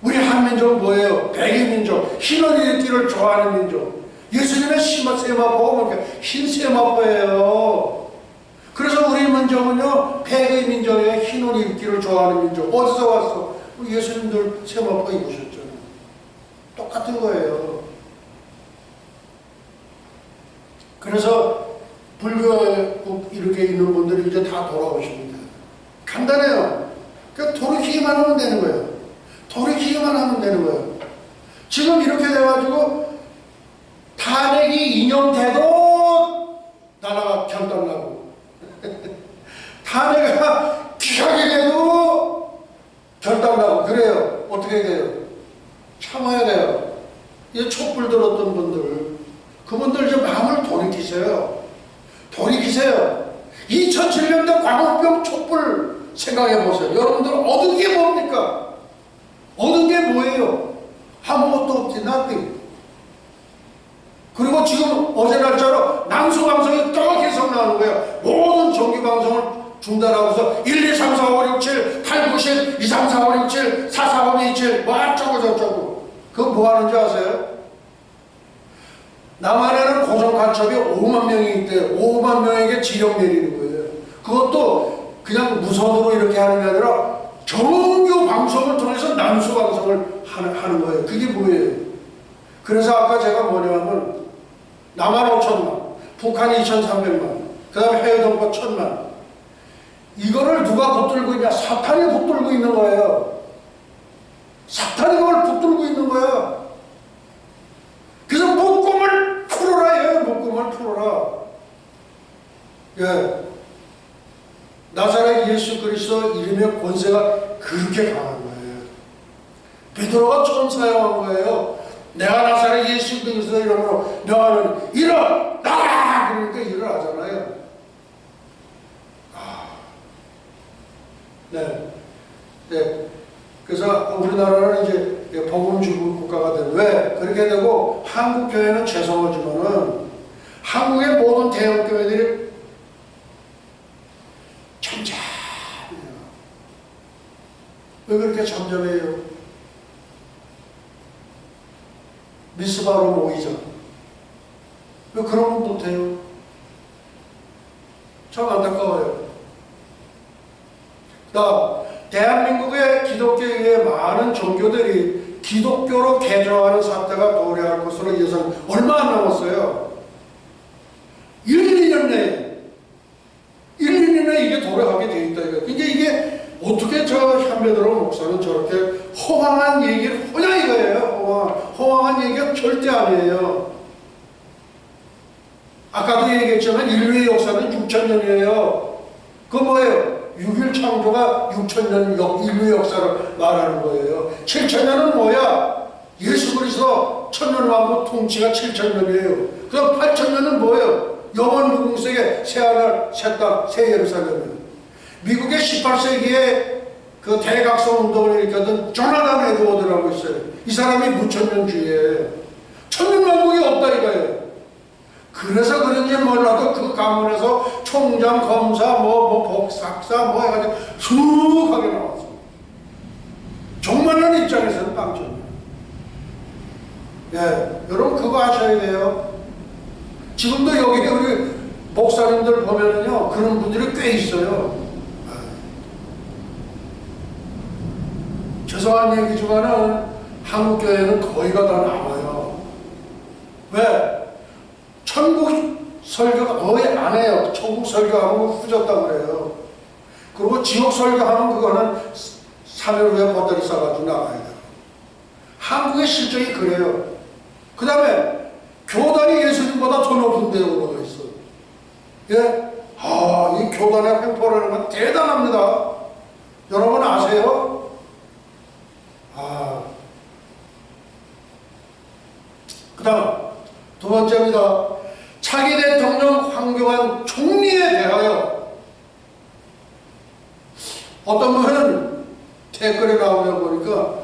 우리 한민족은 뭐예요? 백이민족, 흰옷 입기를 좋아하는 민족. 예수님의 세마포가 흰 세마포예요. 그래서 우리 민족은요, 백의 민족이에요. 흰옷 입기를 좋아하는 민족. 어디서 왔어? 예수님들 세마포 입으셨잖아요. 똑같은 거예요. 그래서 불교에 이렇게 있는 분들이 이제 다 돌아오십니다. 간단해요. 그러니까 돌이키기만 하면 되는 거예요. 돌이키기만 하면 되는 거예요. 지금 이렇게 돼가지고 탄핵이 인용돼도 나라가 결단나고 탄핵가 귀하게 돼도 결단나고 그래요. 어떻게 돼요? 참아야 돼요. 이 촛불 들었던 분들, 그분들 좀 마음을 돌이키세요. 돌이키세요. 2007년도 광우병 촛불 생각해보세요. 여러분들 얻은 게 뭡니까? 얻은 게 뭐예요? 아무것도 없지. nothing. 그리고 지금 어제 날짜로 남수방송이 또 계속 나오는 거예요. 모든 정규방송을 중단하고서 1, 2, 3, 4, 5, 6, 7, 8, 9, 10, 2, 3, 4, 5, 6, 7, 4, 4, 5, 2, 7 뭐 어쩌고 저쩌고. 그거 뭐 하는지 아세요? 남한에는 고정간첩이 5만 명이 있대요. 5만 명에게 지령 내리는 거예요. 그것도 그냥 무선으로 이렇게 하는 게 아니라 정규 방송을 통해서 남수 방송을 하는 거예요. 그게 뭐예요? 그래서 아까 제가 뭐냐면 남한 5천만, 북한 2,300만, 그 다음에 해외동포 1,000만. 이거를 누가 붙들고 있냐? 사탄이 붙들고 있는 거예요. 사탄이 그걸 붙들고 있는 거예요. 그래서 묶음을 풀어라. 예, 묶음을 풀어라. 예. 나사렛 예수 그리스도 이름의 권세가 그렇게 강한 거예요. 베드로가 처음 사용한 거예요. 내가 나사렛 예수 그리스도 이름으로 너는 일어나라! 그러니까 일어나잖아요. 네. 네. 그래서 우리나라는 이제 복음주의 국가가 된. 왜? 그렇게 되고 한국 교회는 죄송하지만은 한국의 모든 대형 교회들이 잠잠해요. 왜 그렇게 잠잠해요? 미스바로 모이자. 왜 그런 건 못해요? 참 안타까워요. 대한민국의 기독교의 많은 종교들이 기독교로 개종하는 사태가 도래할 것으로 예상 얼마 안 남았어요. 1, 2년 내에 1, 2년 내에 이게 도래하게 돼 있다. 그러니까 이게 어떻게 저 현배드로 목사는 저렇게 허황한 얘기를 하냐 이거예요. 허황한 얘기가 절대 아니에요. 아까도 얘기했지만 인류의 역사는 6,000년이에요. 그 뭐예요? 6일 창조가 6,000년 인류의 역사를 말하는 거예요. 7,000년은 뭐야? 예수 그리스도 천년왕국 통치가 7,000년이에요. 그럼 8,000년은 뭐예요? 영원 무궁색의 새하늘, 새 땅, 새 예루살렘이에요. 미국의 18세기에 그 대각성 운동을 일으켰던 조나단 에드워드라고 있어요. 이 사람이 무천년주의예요. 천년왕국이 없다 이거예요. 그래서 그런지 몰라도 그 가문에서 총장, 검사, 복삭사 해가지고 수하게 나왔어. 종말론 입장에서는 빵점이에요. 예, 여러분 그거 아셔야 돼요. 지금도 여기 우리 목사님들 보면은요 그런 분들이 꽤 있어요. 죄송한 얘기지만은 한국 교회는 거의 다 남아요. 왜? 천국 설교가 거의 안 해요. 천국 설교하면 후졌다고 그래요. 그리고 지옥 설교하면 그거는 3일 후에 버들이 싸가지고 나가야 돼요. 한국의 실정이 그래요. 그 다음에 교단이 예수님보다 더 높은 데에 올라가 있어. 예? 이 교단의 횡포라는 건 대단합니다. 여러분 아세요? 다음 두 번째입니다. 차기 대통령 황교안 총리에 대하여 어떤 분은 댓글에 나오면 보니까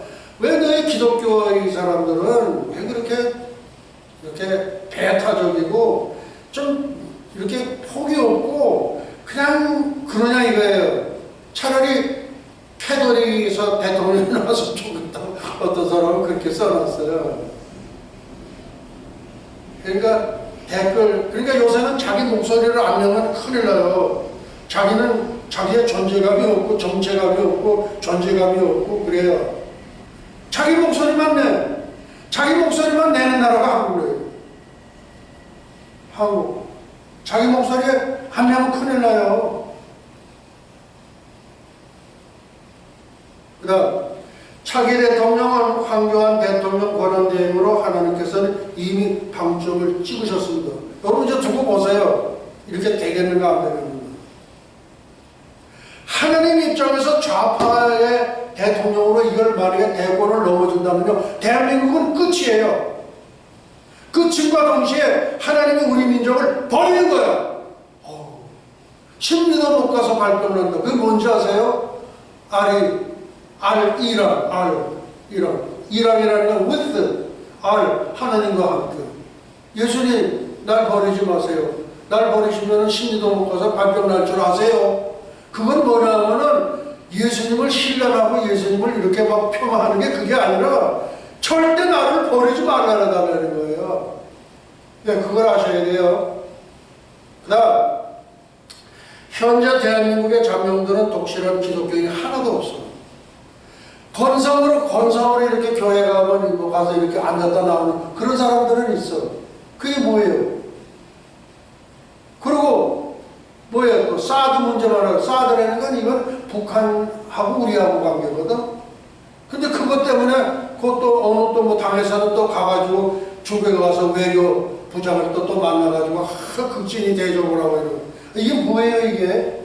왜 너희 기독교의 사람들은 왜 그렇게 이렇게 배타적이고 좀 이렇게 폭이 없고 그냥 그러냐 이거예요. 차라리 캐더릭에서 대통령이 나와서 좋겠다고 어떤 사람은 그렇게 써놨어요. 그러니까 그러니까 요새는 자기 목소리를 안 내면 큰일 나요. 자기는 자기의 존재감이 없고 정체감이 없고 존재감이 없고 그래요. 자기 목소리만 내. 자기 목소리만 내는 나라가 한국이에요. 한국. 자기 목소리에 안 내면 큰일 나요. 그 다음 차기 대통령은 황교안 대통령 권한대행으로 하나님께서는 이미 방점을 찍으셨습니다. 여러분 이제 두고 보세요. 이렇게 되겠는가 안 되겠는가. 하나님 입장에서 좌파의 대통령으로 이걸 만약에 대권을 넘어준다면요, 대한민국은 끝이에요. 끝임과 동시에 하나님이 우리 민족을 버리는 거야. 10리도 못 가서 발병을 한다. 그게 뭔지 아세요? 이랑이라는 건 with, 하나님과 함께. 예수님, 날 버리지 마세요. 날 버리시면 10리도 못 가서 발병 날 줄 아세요? 그건 뭐냐 하면은 예수님을 신뢰하고 예수님을 이렇게 막 폄하하는 게 그게 아니라 절대 나를 버리지 말라는 거예요. 네, 그걸 아셔야 돼요. 그 다음, 현재 대한민국의 자명들은 독실한 기독교인이 하나도 없어. 건성으로 이렇게 교회 가면 뭐 가서 이렇게 앉았다 나오는 그런 사람들은 있어. 그게 뭐예요? 그리고 뭐예요? 또 사드 문제만 하고, 사드라는 건 이건 북한하고 우리하고 관계거든. 근데 그것 때문에 그것도 어느 또 뭐 당에서는 또 가가지고 주변에 가서 외교 부장을 또 만나가지고 극진히 대접을 하고 이러고. 이게 뭐예요 이게?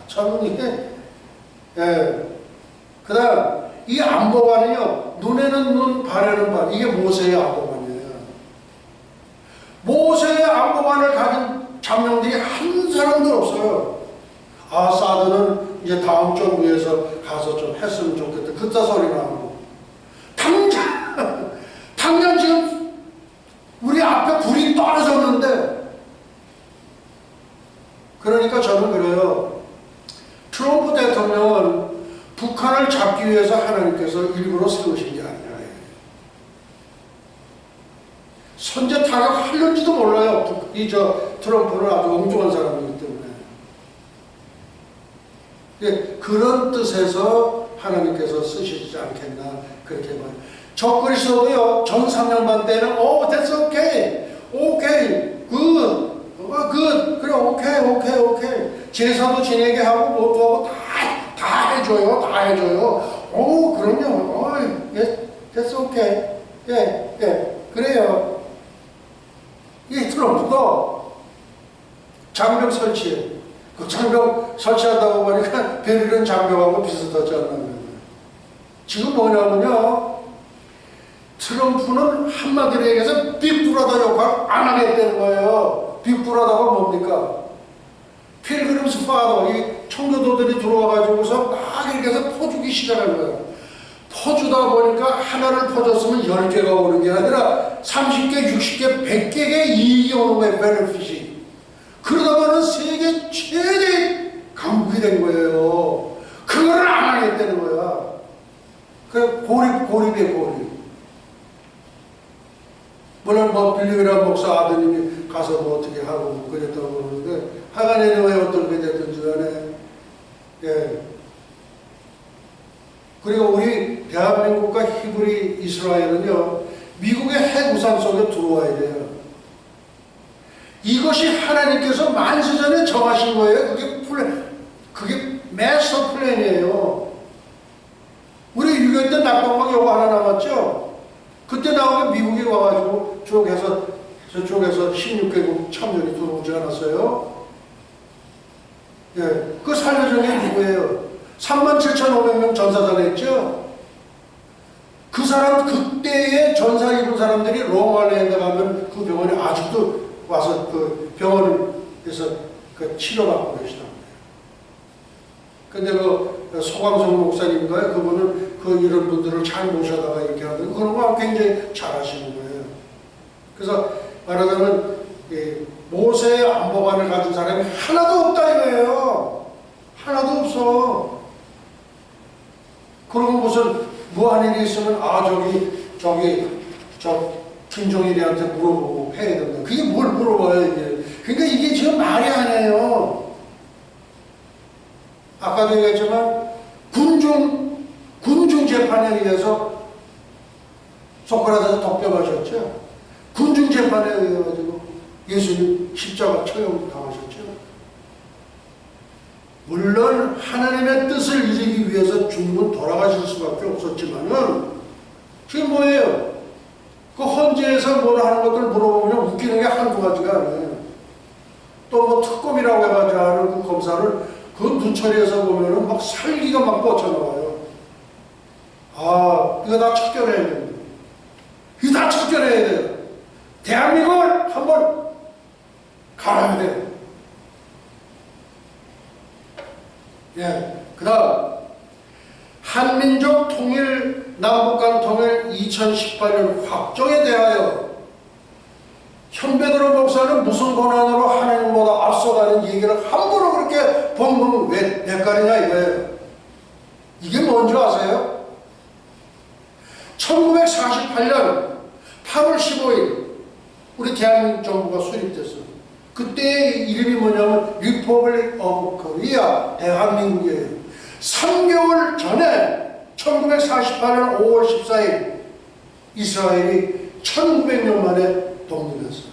참 이게. 예. 그 다음 이 안보관은요, 눈에는 눈, 발에는 발. 이게 모세의 안보관이에요. 모세의 안보관을 가진 장병들이 한 사람도 없어요. 사드는 이제 다음 정부에서 가서 좀 했으면 좋겠다. 그따 소리 나오고. 당장 지금 우리 앞에 불이 떨어졌는데. 그러니까 저는 그래요. 트럼프 대통령은 북한을 잡기 위해서 하나님께서 일부러 세우신 게 아니라 선제 타격하려는지도 몰라요. 트럼프는 아주 엉뚱한 사람이기 때문에. 예, 그런 뜻에서 하나님께서 쓰시지 않겠나 그렇게 말해요. 적그리스도도요, 전 3년반 때는 that's okay, good, 그래 오케이 제사도 지내게 하고 뭐도 하고 다 해줘요. 그럼요. that's okay. 예, 그래요. 이 트럼프도 장벽 설치해. 그 장벽 설치한다고 보니까 베를린 장벽하고 비슷하지 않나. 지금 뭐냐면요, 트럼프는 한마디로 얘기해서 빅브라더 역할 안 하겠다는 거예요. 빅브라더가 뭡니까? 필그림스 파더, 이 청교도들이 들어와가지고서 막 이렇게 해서 퍼주기 시작한 거예요. 퍼주다 보니까 하나를 퍼줬으면 10개가 오는 게 아니라 30개, 60개, 100개의 이익이 오는 거예요. 베네핏이. 그러다 보면 세계 최대 강국이 된 거예요. 그거를 안 하겠다는 거야. 그 고립이에요, 고립. 물론 뭐 빌리그람 목사 아드님이 가서 뭐 어떻게 하고 뭐 그랬다고 그러는데 하간에는 왜 어떻게 됐든지 간에. 예. 그리고 우리 대한민국과 히브리 이스라엘은요, 미국의 핵 우산 속에 들어와야 돼요. 이것이 하나님께서 만세전에 정하신 거예요. 그게 마스터 플랜이에요. 우리 6.25 때 낙동강 요거 하나 남았죠? 그때 나오면 미국이 와가지고 저쪽에서 16개국 참전이 들어오지 않았어요? 예. 그 살려준 게 누구예요? 37,500명 전사자 냈죠? 그 그 사람 그때의 전사 입은 사람들이 로마에 가면 그 병원에 아직도 와서 그 병원에서 그 치료받고 계시단 말이에요. 근데 그 소광성 목사님인가요? 그분은 그 이런 분들을 잘 모셔다가 이렇게 하는 그런 거 굉장히 잘하시는 거예요. 그래서 말하자면 모세의 안보관을 가진 사람이 하나도 없다 이거예요. 하나도 없어. 그러고 무슨 무한 일이 있으면 저 김종일이한테 물어보고 해야 된다. 그게 뭘 물어봐요 이게. 그러니까 이게 지금 말이 아니에요. 아까도 얘기했지만 군중 재판에 의해서 소크라테스 독점하셨죠. 군중 재판에 의해 가지고 예수님 십자가 처형 당하셨죠. 물론 하나님의 뜻을 이루기 위해서 주님은 돌아가실 수밖에 없었지만은 지금 뭐예요? 그 헌재에서 뭘 하는 것들 물어보면 웃기는 게 한두 가지가 아니에요. 또 뭐 특검이라고 해가지고 하는 그 검사를 그 눈처리에서 보면은 막 살기가 막 뻗쳐나와요. 아, 이거 다 척결해야 됩니다. 이거 다 척결해야 돼요. 대한민국을 한번 갈아야 돼요. 예, 그 다음 한민족 통일, 남북한 통일 2018년 확정에 대하여 현배드로 목사는 무슨 권한으로 하나님보다 앞서가는 얘기를 함부로 그렇게 벙벙 왜 헷갈리냐 이거예요. 이게 뭔지 아세요? 1948년 8월 15일 우리 대한민국 정부가 수립됐어요. 그때의 이름이 뭐냐면 Republic of Korea, 대한민국이에요. 3개월 전에 1948년 5월 14일 이스라엘이 1900년 만에 독립했어요.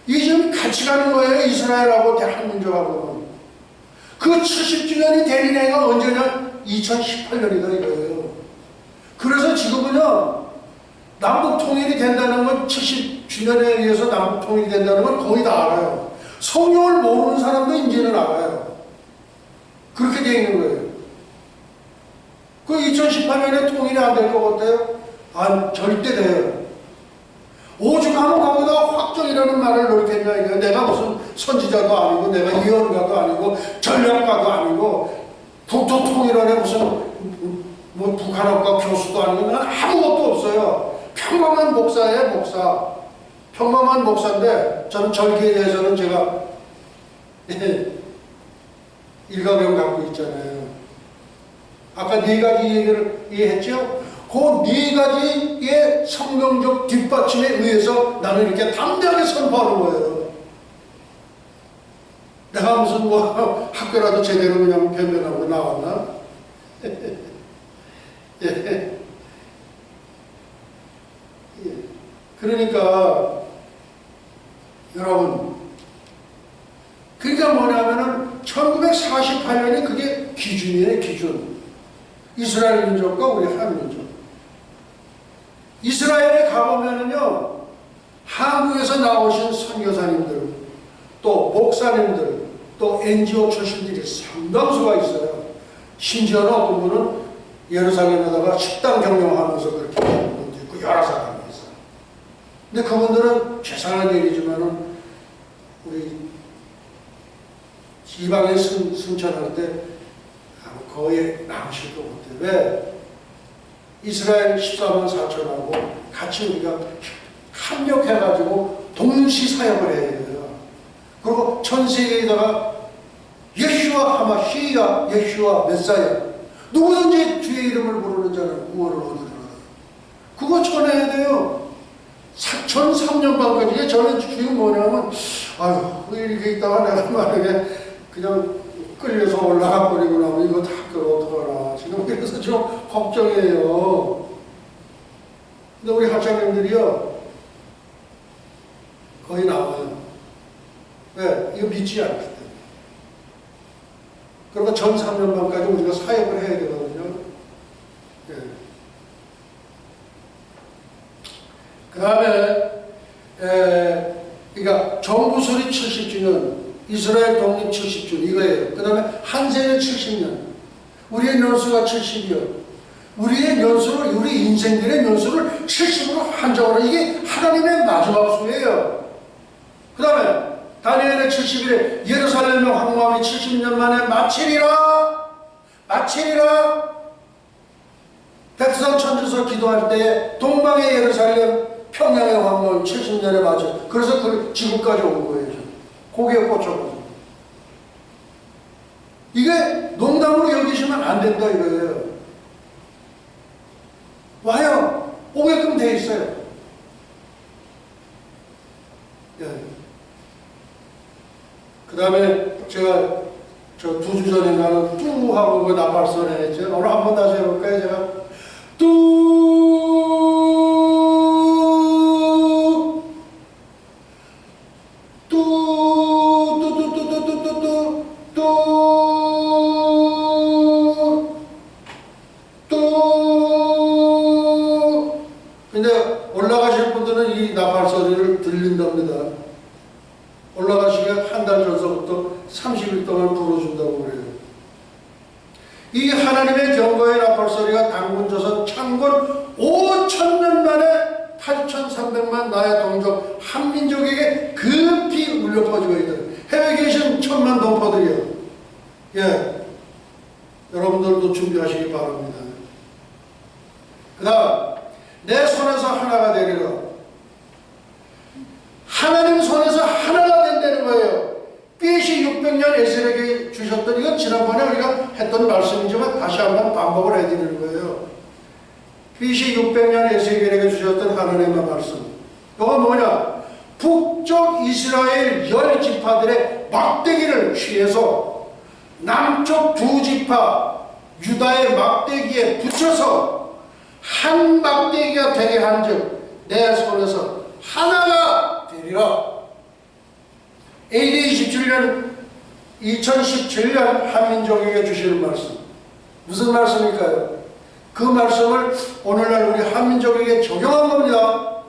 이 지금 같이 가는 거예요. 이스라엘하고 대한민국하고는. 그 70주년이 되는 해가 언제냐? 2018년이다 이거예요. 그래서 지금은요, 남북 통일이 된다는 건 70주년에 의해서 남북 통일이 된다는 건 거의 다 알아요. 성경을 모르는 사람도 이제는 알아요. 그렇게 되어 있는 거예요. 그 2018년에 통일이 안 될 것 같아요? 안, 절대 돼요. 오죽하면 거기다 확정이라는 말을 넣겠냐 이거예요. 내가 무슨 선지자도 아니고 내가 예언가도 아니고 전략가도 아니고 북토통일원에 무슨 뭐 북한학과 교수도 아니고 난 아무것도 없어요. 평범한 목사예요, 목사. 평범한 목사인데 저는 절기에 대해서는 제가 일가견 갖고 있잖아요. 아까 네 가지 얘기를 이해했죠? 그 네 가지의 성경적 뒷받침에 의해서 나는 이렇게 담대하게 선포하는 거예요. 내가 무슨 뭐 학교라도 제대로 그냥 변변하고 나왔나? 예. 그러니까 여러분, 그러니까 뭐냐면은 1948년이 그게 기준이에요, 기준. 이스라엘 민족과 우리 한민족. 이스라엘에 가보면은요, 한국에서 나오신 선교사님들, 또 목사님들, 또 NGO 출신들이 상당수가 있어요. 심지어는 어떤 분은 예루살렘에다가 식당 경영하면서 그렇게 하는 분도 있고 여러 사람이 있어요. 근데 그분들은 최선한 일이지만은 우리 이방에 승천할 때 거의 나오실 것 같아요. 왜? 이스라엘 14만 4천하고 같이 우리가 합력해가지고 동시 사역을 해야 돼요. 그리고 전 세계에다가 예슈아 하마시야, 예슈아 메사야, 누구든지 주의 이름을 부르는 자는 구원을 얻으리라. 그거 전해야 돼요. 4,003년반까지. 저는 지금 뭐냐면, 아유, 이렇게 있다가 내가 만약에 그냥 끌려서 올라가 버리고 나면 이거 다 어떡하나. 지금 그래서 좀 걱정이에요. 근데 우리 학생님들이요, 거의 나와요. 왜? 이거 믿지 않기 때문에. 그리고 전 3년반까지 우리가 사역을 해야 되거든요. 네. 그 다음에, 그러니까 정부 수립 70주년, 이스라엘 독립 70주년, 이거예요. 그 다음에 한세일 70년, 우리의 연수가 70이요. 우리의 연수를, 우리 인생들의 연수를 70으로 한정하는 이게 하나님의 마지막 수예요. 그 다음에 다니엘의 70일에 예루살렘의 황무함이 70년 만에 마치리라. 백성 천주서 기도할 때 동방의 예루살렘, 평양의 황무함 70년에 맞춰. 그래서 그 지구까지 온 거예요. 거기에 꽂혀가지고. 이게 농담으로 여기시면 안 된다 이거예요. 와요. 오게끔 돼 있어요. 예. 그 다음에 제가 저 2주 전인가는 뚜하고 그 나팔선 했죠. 오늘 한번 다시 해볼까요? 제가 근데 올라가실 분들은 이 나팔 소리를 들린답니다. 올라가시게 한 달 전서부터 30일 동안 불어준다고 그래요. 이 하나님의 경고의 나팔 소리가 당군 조선 창건 5,000년 만에 8,300만 나의 동족 한민족에게 급히 울려 퍼지고 있다. 해외에 계신 1,000만 동포들이요. 예, 여러분들도 준비하시기 바랍니다. 그 다음 내 손에서 하나가 되리라. 하나님 손에서 하나가 된다는 거예요. BC 600년 에스겔에게 주셨던, 이건 지난번에 우리가 했던 말씀이지만 다시 한번 반복을 해드리는 거예요. BC 600년 에스겔에게 주셨던 하나님의 말씀. 이건 뭐냐? 북쪽 이스라엘 10지파들의 막대기를 취해서 남쪽 2지파 유다의 막대기에 붙여서 한 막대기가 되게 한즉 내 손에서 하나가 되리라. AD 27년 2017년 한민족에게 주시는 말씀. 무슨 말씀일까요? 그 말씀을 오늘날 우리 한민족에게 적용한 겁니다.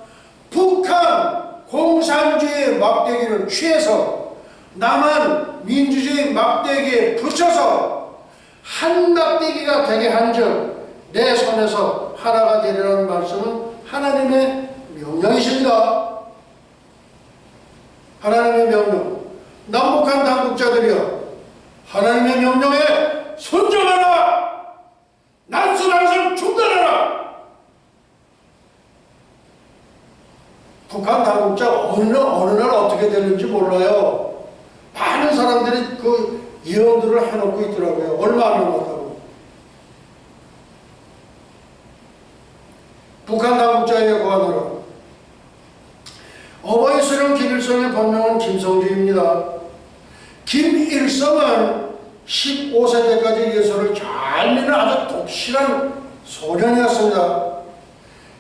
북한 공산주의 막대기를 취해서 남한 민주주의 막대기에 붙여서 한 막대기가 되게 한즉 내 손에서 하나가 되리라는 말씀은 하나님의 명령이십니다. 하나님의 명령. 남북한 당국자들이여, 하나님의 명령에 순종하라. 난수난성 중단하라. 북한 당국자 어느 날 어떻게 되는지 몰라요. 많은 사람들이 그 예언들을 해놓고 있더라고요. 얼마 안 남았다고. 북한 당국자에게 고하노라. 어버이 수령 김일성의 본명은 김성주입니다. 김일성은 15세 때까지 예수를 잘 믿는 아주 독실한 소년이었습니다.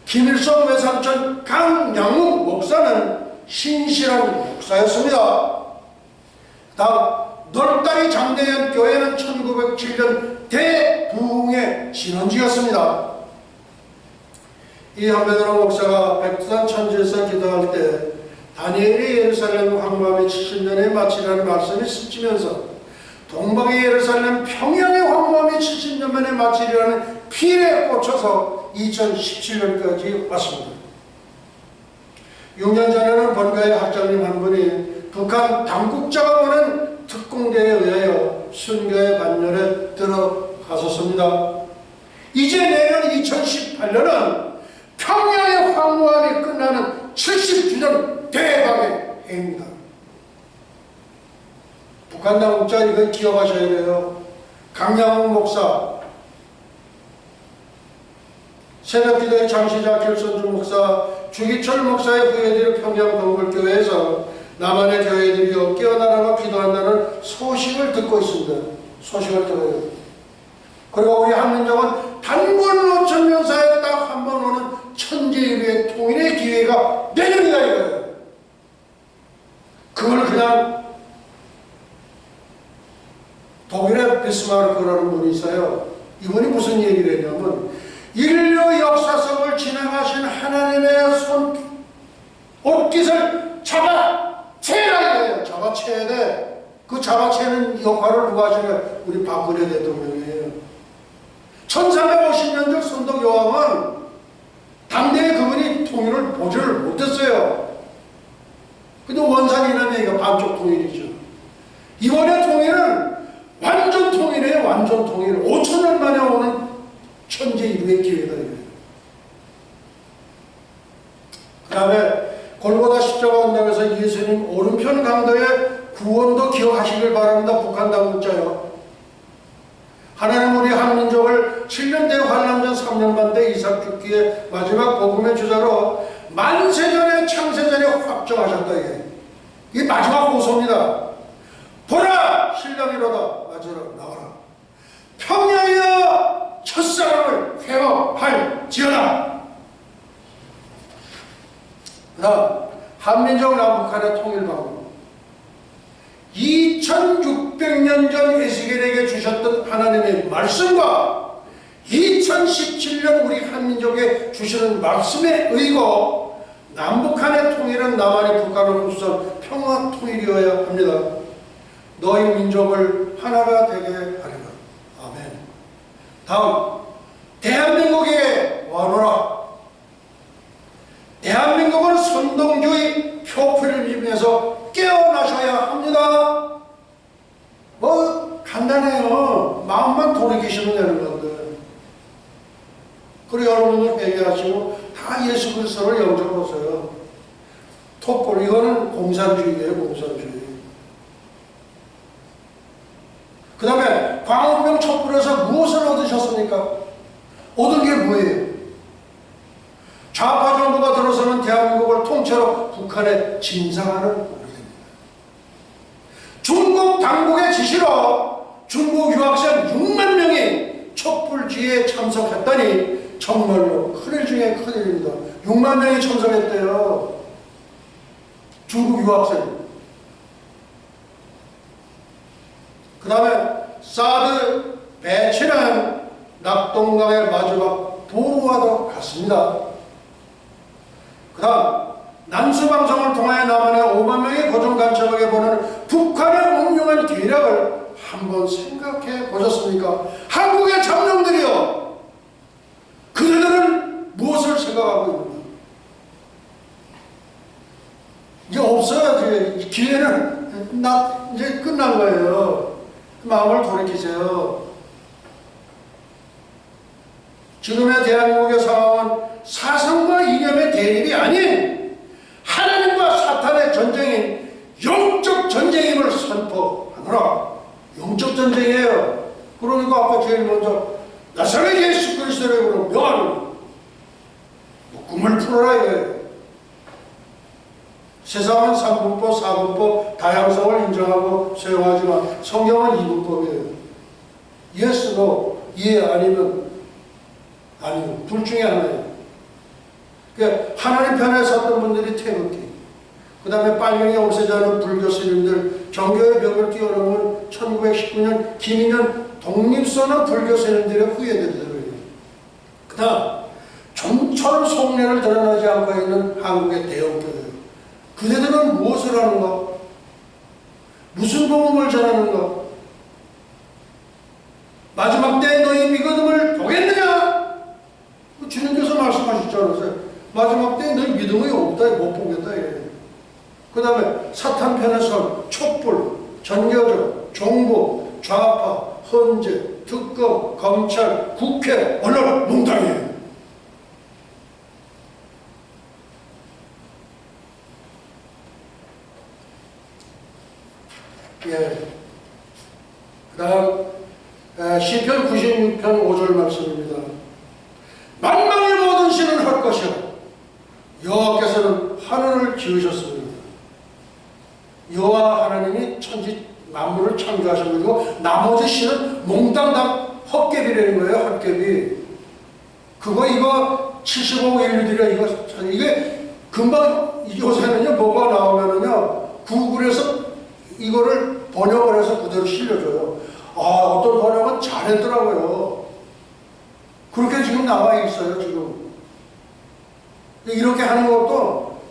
김일성 외삼촌 강양욱 목사는 신실한 목사였습니다. 다음 놀다리 장대현 교회는 1907년 대부흥의 진원지였습니다. 이 한베드로 목사가 백두산 천지에서 기도할 때 다니엘이 예루살렘 황무함이 70년에 마치라는 말씀이 스치면서 동방의 예루살렘 평양의 황무함이 70년 만에 마치리라는 필에 꽂혀서 2017년까지 왔습니다. 6년 전에는 본가의 학장님 한 분이 북한 당국자가 보낸 특공대에 의하여 순교의 반열에 들어가셨습니다. 이제 내년 2018년은 평양의 황무함이 끝나는 70주년 대박의 해입니다. 북한 당국자 이거 기억하셔야 돼요. 강양욱 목사, 새벽기도의 장시자 길선주 목사, 주기철 목사의 후예들이 평양 동굴교회에서 남한의 교회들이 깨어나라고 기도한다는 소식을 듣고 있습니다. 소식을 들어요. 그리고 우리 한민족은 단군 5,000년 사이에 딱 한 번 오는 천재인의 통일의 기회가 내년이다 이거예요. 그걸 그냥 독일의 비스마르크라는 분이 있어요. 이분이 무슨 얘기를 했냐면 인류 역사성을 지나가신 하나님의 손 옷깃을 잡아채라 이거예요. 잡아채야 돼. 그 잡아채는 역할을 누가 하시냐? 우리 박근혜 대통령이에요. 1350년 전 선덕 여왕은 당대에 그분이 통일을 보지를 못했어요. 근데 원산 이남이가 반쪽 통일이죠. 이번에 통일은 완전 통일이에요. 완전 통일. 5천년 만에 오는 천재 이루의 기회다. 그 다음에 골고다 십자가 언덕에서 예수님 오른편 강도의 구원도 기억하시길 바랍니다. 북한 당국자요. 하나님 우리 한민족을 7년대 환란전 3년 반대 이삭 죽기의 마지막 복음의 주자로 만세전의 창세전에 확정하셨다. 이게 마지막 호소입니다. 보라 신랑이로다 맞으라 나와라. 평야여 첫사랑을 회복할지어다. 그다음 한민족 남북한의 통일 방법. 2600년 전 에스겔에게 주셨던 하나님의 말씀과 2017년 우리 한민족에 주시는 말씀에 의거 남북한의 통일은 남한이 북한을 흡수한 평화 통일이어야 합니다. 너희 민족을 하나가 되게 하리라. 아멘. 다음 대한민국에 와노라. 대한민국은 선동주의 표필림에서 깨어나셔야 합니다. 뭐 간단해요. 마음만 돌이키시면 되는 건데. 그리고 여러분들 회개하시고 다 예수 그리스도를 영접하세요. 톱볼 이거는 공산주의예요. 공산주의. 그 다음에 광우병 촛불에서 무엇을 얻으셨습니까? 얻은 게 뭐예요? 좌파 정부가 들어서는 대한민국을 통째로 북한에 진상하는 우리입니다. 중국 당국의 지시로 중국 유학생 6만 명이 촛불지에 참석했다니 정말로 큰일 중에 큰일입니다. 6만 명이 참석했대요. 중국 유학생. 그 다음에 사드 배치는 낙동강의 마지막 도로와도 같습니다. 그 다음 남수방송을 통하여 남한의 5만 명의 고정간첩에게 보내는 북한의 운용한 계략을 한번 생각해 보셨습니까? 한국의 잠룡들이요, 그들은 무엇을 생각하고 있는가? 이제 없어요. 이제 기회는 이제 끝난 거예요. 마음을 돌이키세요. 지금의 대한민국의 상황은 사상과 이념의 대립이 아닌 하나님과 사탄의 전쟁인 영적 전쟁임을 선포하노라. 영적 전쟁이에요. 그러니까 아까 제일 먼저 나사렛 예수 그리스도의 이름으로 명하노니 꿈을 풀어라 이거예요. 세상은 3분법, 4분법 다양성을 인정하고 수용하지만 성경은 2분법이에요. yes, no, 예 아니면 아니요. 둘 중에 하나예요. 그러니까 하나님 편에 섰던 분들이 태극기, 그 다음에 빨갱이 옥세자는 불교 스님들, 정교의 벽을 뛰어넘은 1919년 김인현 독립선언 불교 스님들의 후예들이에요. 그 다음 좀처럼 속내를 드러나지 않고 있는 한국의 대형교회예요. 그대들은 무엇을 하는가? 무슨 복음을 전하는가? 마지막 때에 너희 믿음을 보겠느냐? 주님께서 말씀하셨지 않으세요? 마지막 때에 너희 믿음이 없다, 못 보겠다. 그 다음에 사탄 편에서 촛불, 전교조, 정부, 좌파, 헌재, 특검, 검찰, 국회, 언론, 농당이에요. 예. 그 다음 시편 96편 5절 말씀입니다. 만방의 모든 신은 할 것이요 여호와께서는 하늘을 지으셨습니다. 여호와 하나님이 천지 만물을 창조하셨고 나머지 신은 몽땅 다 헛개비라는 거예요. 헛개비. 그거 이거 75억 인류들이 이게 금방 요새는요 뭐가 나오면은요 구글에서 이거를 번역을 해서 그대로 실려줘요. 아, 어떤 번역은 잘했더라고요. 그렇게 지금 나와 있어요, 지금. 이렇게 하는 것도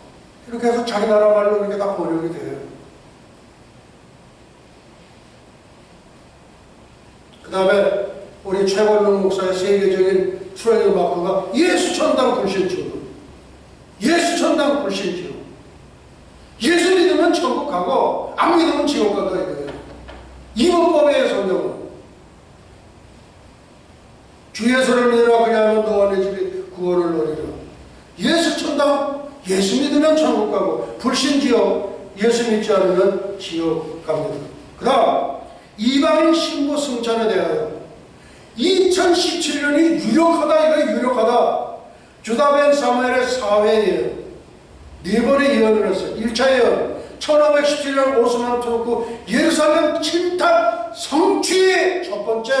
이렇게 해서 자기 나라 말로 이렇게 다 번역이 돼요. 그 다음에 우리 최건록 목사의 세계적인 트레이드 마크가 예수천당 불신주. 예수천당 불신주. 예수 믿으면 천국 가고 안 믿으면 지옥 간다 이거예요. 이분법의 성경은. 주 예수를 믿으라 그리하면 너와 내 집이 구원을 얻으리라. 예수천당, 예수 믿으면 천국 가고 불신지옥, 예수 믿지 않으면 지옥 갑니다. 그 다음 이방인 신부 승천에 대하여 2017년이 유력하다. 이거 유력하다. 주다 벤 사무엘의 사회예요. 4번의 예언을 했어요. 1차 예언 1517년 오스만 투르크 예루살렘 침탈 성취의 첫 번째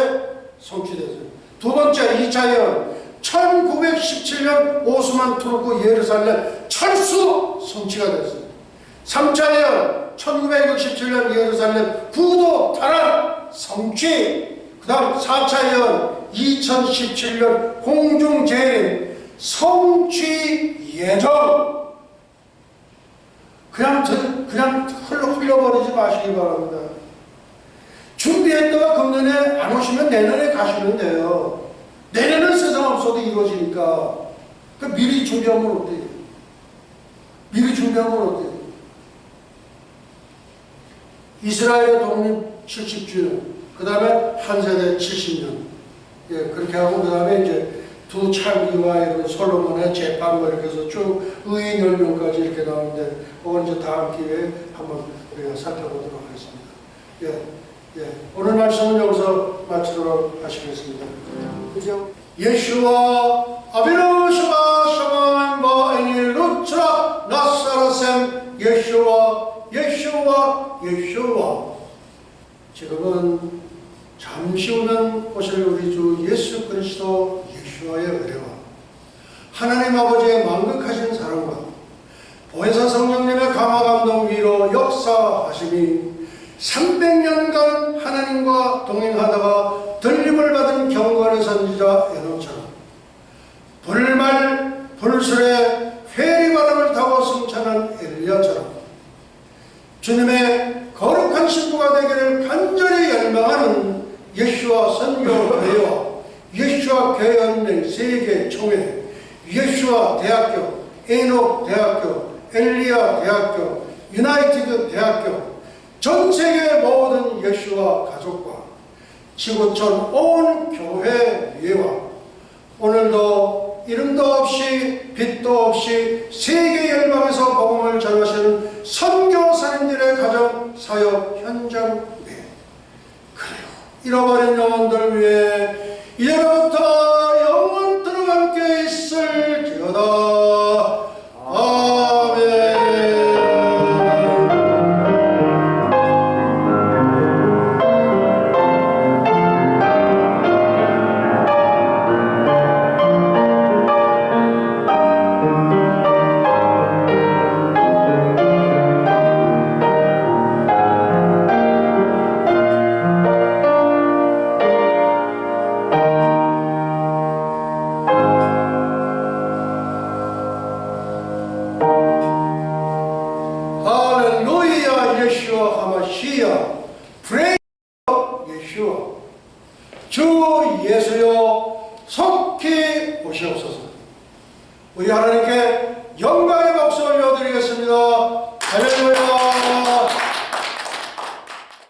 성취됐어요. 두 번째 2차 예언 1917년 오스만 투르크 예루살렘 철수 성취가 됐어요. 3차 예언 1967년 예루살렘 구도 탈환 성취. 그 다음 4차 예언 2017년 공중재림 성취 예정. 그냥 흘려버리지 마시기 바랍니다. 준비했다가 금년에 안 오시면 내년에 가시면 돼요. 내년은 세상 없어도 이루어지니까. 그러니까 미리 준비하면 어때요? 미리 준비하면 어때요? 이스라엘의 독립 70주년, 그 다음에 한 세대 70년. 예, 그렇게 하고, 그 다음에 이제 두 찰기와 이런 솔로몬의 재판, 이렇게 해서 쭉 의인 10명까지 이렇게 나오는데, 그건 이제 다음 기회에 한번 우리가 살펴보도록 하겠습니다. 예, 예. 오늘 말씀은 여기서 마치도록 하시겠습니다. 그죠? 예슈와 아비루시바 샤만 바이니 루츠라 나사라셈 예슈와 지금은 잠시 후면 오실 우리 주 예수 그리스도 예수와의 은혜와 하나님 아버지의 만극하신 사랑과 보혜사 성령님의 강화 감동 위로 역사하심이 300년간 하나님과 동행하다가 들림을 받은 경건의 선지자 에녹처럼 불말 불술에 회리바람을 타고 승천한 엘리야처럼 주님의 거룩한 신부가 되기를 간절히 열망하는 예수와 선교교회와 예수와 교회연맹 세계총회, 예수와 대학교, 에녹 대학교, 엘리야 대학교, 유나이티드 대학교, 전 세계 모든 예수와 가족과 지구촌 온 교회 위에와 오늘도 이름도 없이 빛도 없이 세계 열방에서 복음을 전하시는 선교사님들의 가정 사역 현장 위에 그래요 잃어버린 영혼들 위해 이제부터 영원토록 함께 있을지어다. 아멘. 우리 하나님께 영광의 박수 올려드리겠습니다. 할렐루야.